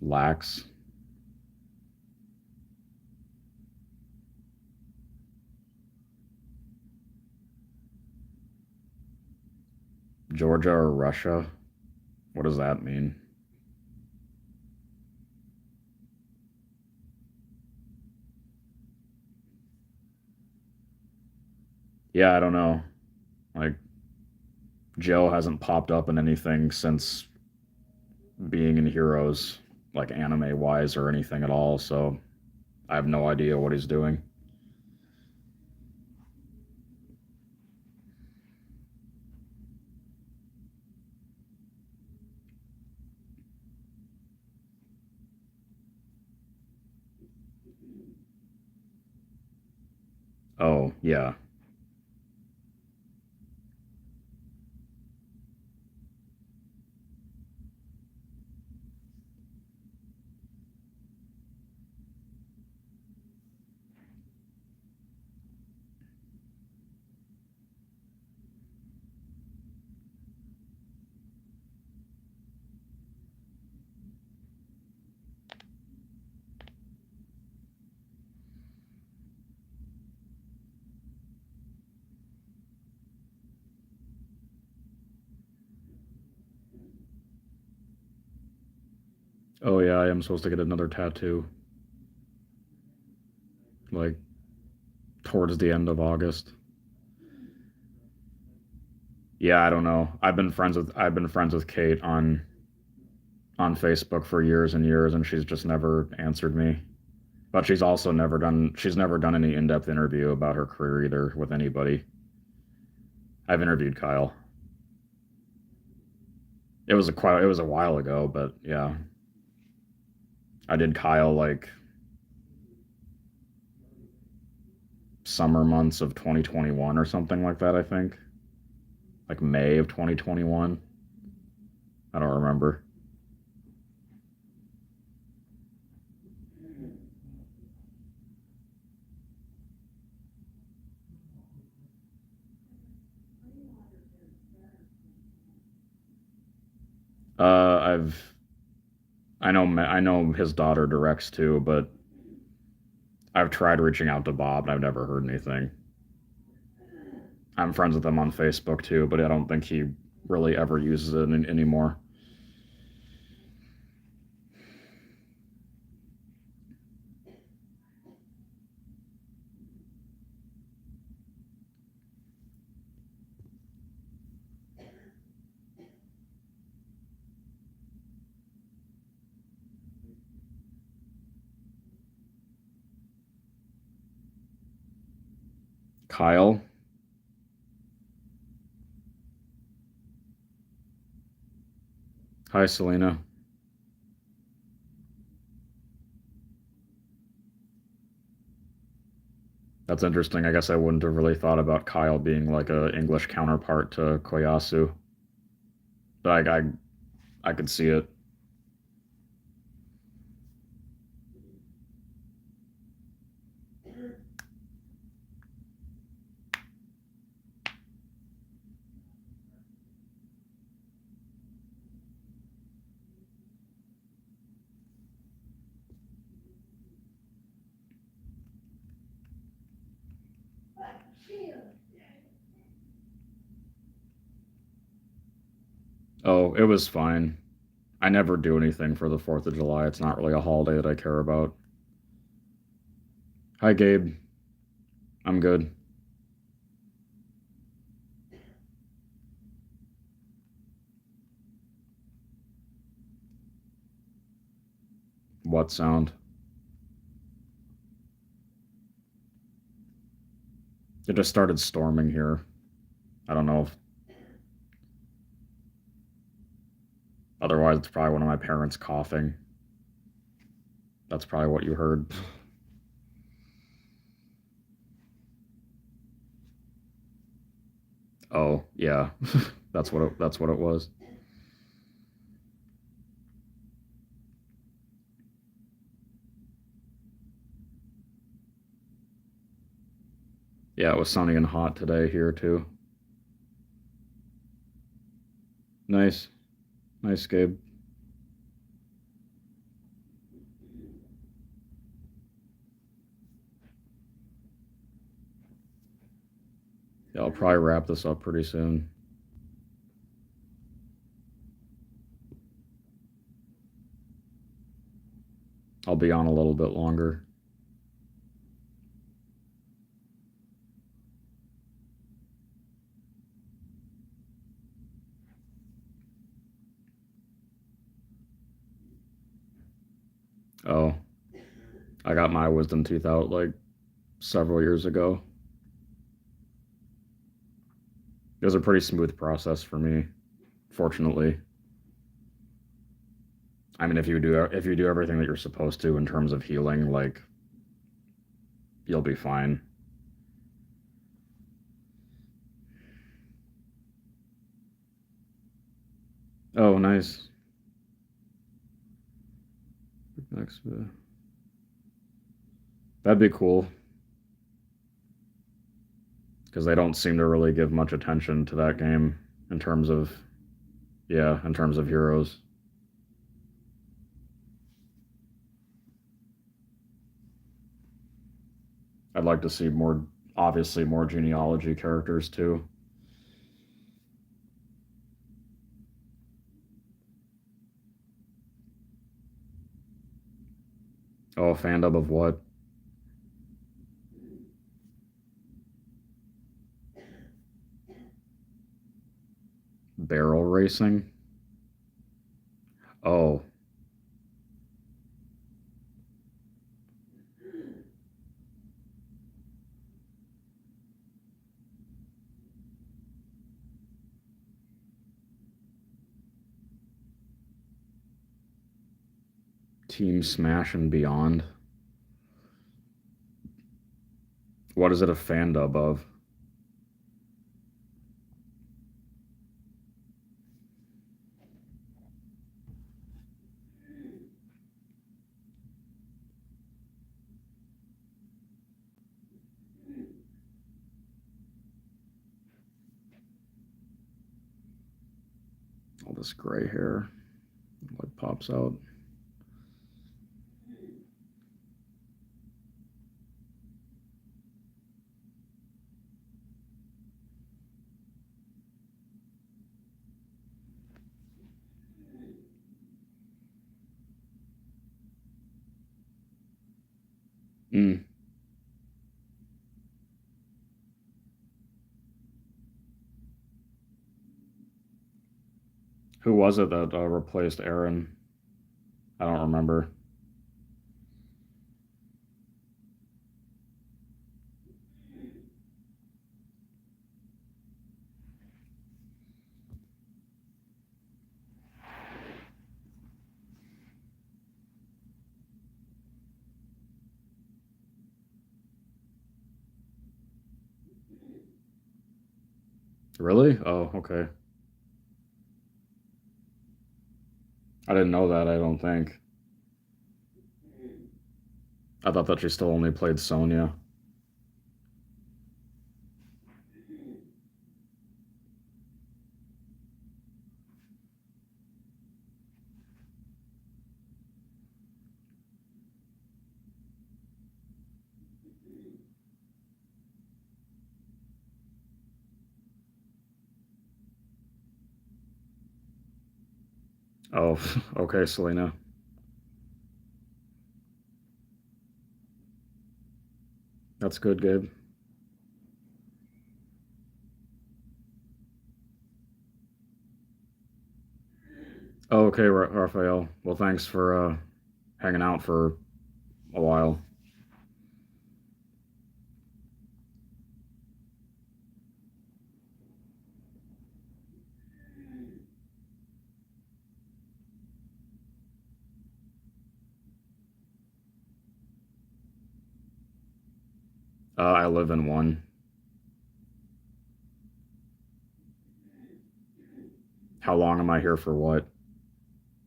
Lax. Georgia or Russia? What does that mean? Yeah, I don't know. Like Joe hasn't popped up in anything since being in Heroes, like anime wise or anything at all. So I have no idea what he's doing. Oh yeah. Oh yeah, I am supposed to get another tattoo like towards the end of August. Yeah, I don't know. I've been friends with Kate on Facebook for years and years, and she's just never answered me. But she's never done any in-depth interview about her career either with anybody. I've interviewed Kyle. It was a while ago, but yeah, I did Kyle like summer months of 2021 or something like that. I think like May of 2021. I don't remember. I've I know his daughter directs too, but I've tried reaching out to Bob and I've never heard anything. I'm friends with him on Facebook too, but I don't think he really ever uses it anymore. Kyle. Hi, Selena. That's interesting. I guess I wouldn't have really thought about Kyle being like a English counterpart to Koyasu, but I could see it. Oh, it was fine. I never do anything for the 4th of July. It's not really a holiday that I care about. Hi, Gabe. I'm good. What sound? It just started storming here. I don't know if otherwise it's probably one of my parents coughing. That's probably what you heard. Oh, yeah. That's what it was. Yeah, it was sunny and hot today here too. Nice. Nice, Gabe. Yeah, I'll probably wrap this up pretty soon. I'll be on a little bit longer. Oh, I got my wisdom teeth out like several years ago. It was a pretty smooth process for me, fortunately. I mean, if you do everything that you're supposed to in terms of healing, like you'll be fine. Oh, nice. Next, that'd be cool because they don't seem to really give much attention to that game in terms of yeah, in terms of heroes. I'd like to see more, obviously more genealogy characters too. Oh, fandom of what? Barrel racing? Oh, Team Smash and Beyond. What is it a fandom of? All this gray hair. What pops out? Mm. Who was it that replaced Aaron? I don't remember. Really? Oh, okay. I didn't know that, I don't think. I thought that she still only played Sonya. Oh, okay, Selena. That's good, Gabe. Oh, okay, Raphael. Well, thanks for hanging out for a while. I live in one. How long am I here for what?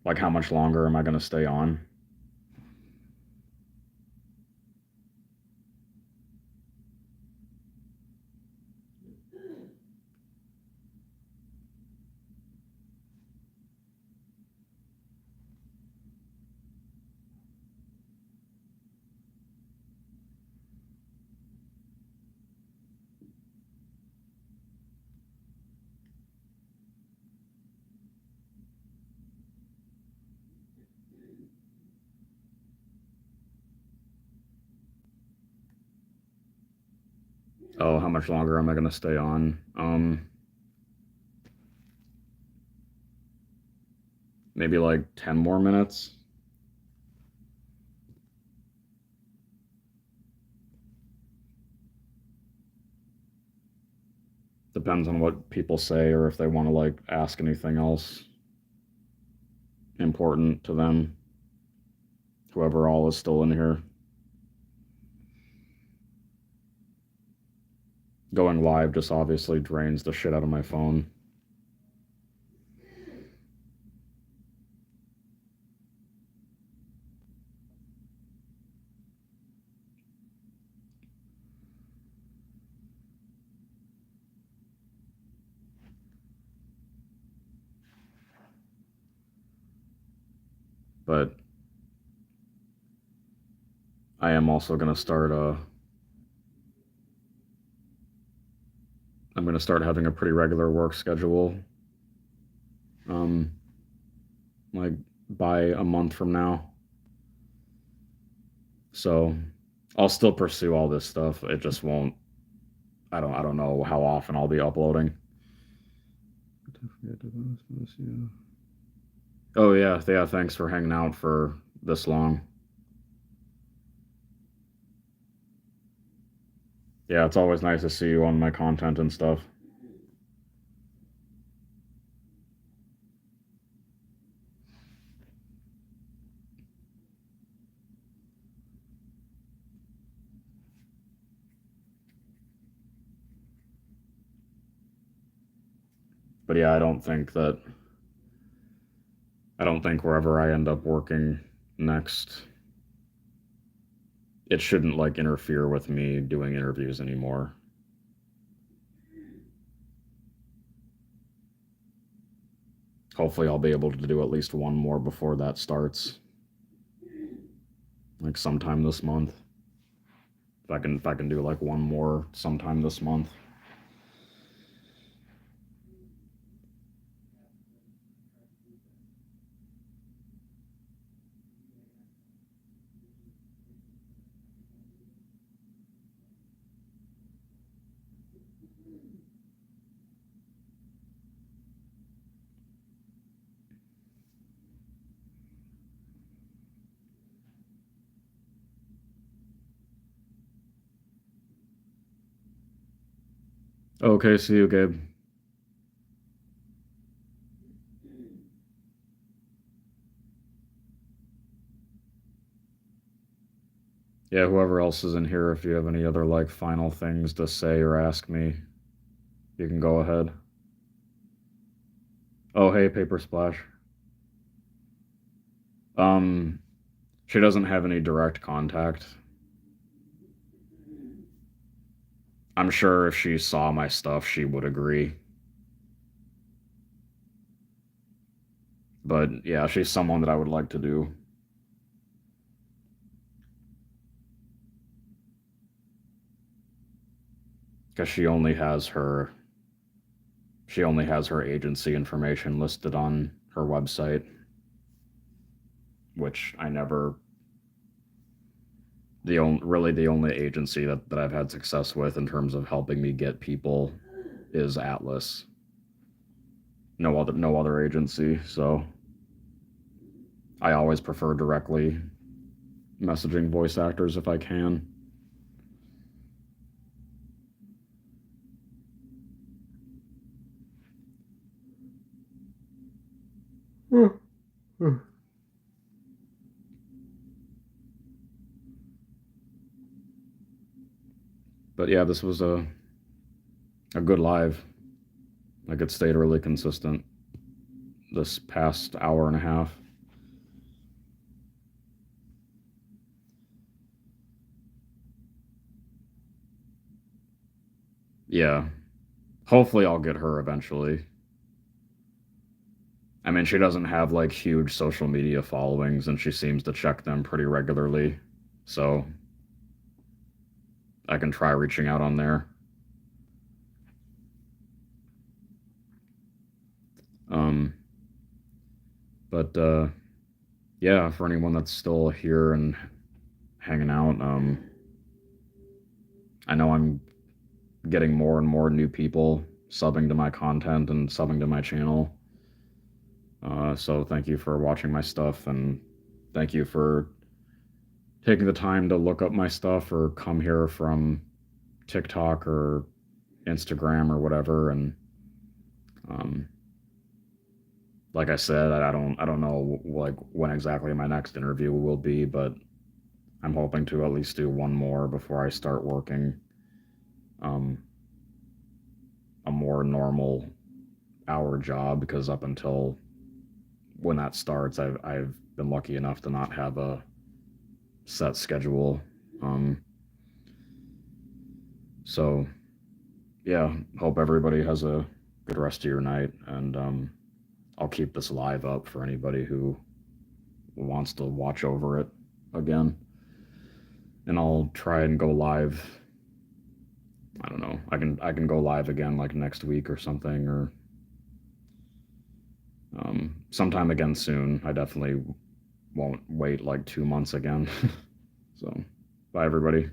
Like, how much longer am I going to stay on? Oh, how much longer am I going to stay on? Maybe like 10 more minutes. Depends on what people say or if they want to like ask anything else important to them. Whoever all is still in here. Going live just obviously drains the shit out of my phone. But I am also going to start I'm going to start having a pretty regular work schedule. Um, like by a month from now. So I'll still pursue all this stuff. It just won't. I don't know how often I'll be uploading. Oh yeah, yeah. Thanks for hanging out for this long. Yeah, it's always nice to see you on my content and stuff. But yeah, I don't think wherever I end up working next, it shouldn't like interfere with me doing interviews anymore. Hopefully, I'll be able to do at least one more before that starts, like sometime this month. If I can do like one more sometime this month. Okay, see you, Gabe. Yeah, whoever else is in here, if you have any other like final things to say or ask me, You can go ahead. Oh, hey, Paper Splash. Um, she doesn't have any direct contact. I'm sure if she saw my stuff, she would agree. But yeah, she's someone that I would like to do. Because she only has her agency information listed on her website, which I never the only agency that I've had success with in terms of helping me get people is Atlas. No other agency, so I always prefer directly messaging voice actors if I can. But yeah, this was a good live. Like it stayed really consistent this past hour and a half. Yeah. Hopefully I'll get her eventually. I mean, she doesn't have like huge social media followings and she seems to check them pretty regularly. So I can try reaching out on there. Um, but yeah, for anyone that's still here and hanging out, I know I'm getting more and more new people subbing to my content and subbing to my channel. So thank you for watching my stuff and thank you for taking the time to look up my stuff or come here from TikTok or Instagram or whatever. And um, like I said, I don't know like when exactly my next interview will be, but I'm hoping to at least do one more before I start working um, a more normal hour job. Because up until when that starts, I've been lucky enough to not have a set schedule. Um, so yeah, hope everybody has a good rest of your night, and I'll keep this live up for anybody who wants to watch over it again. And I'll try and go live. I don't know. I can go live again like next week or something, or sometime again soon. I definitely won't wait like 2 months again. So, bye everybody.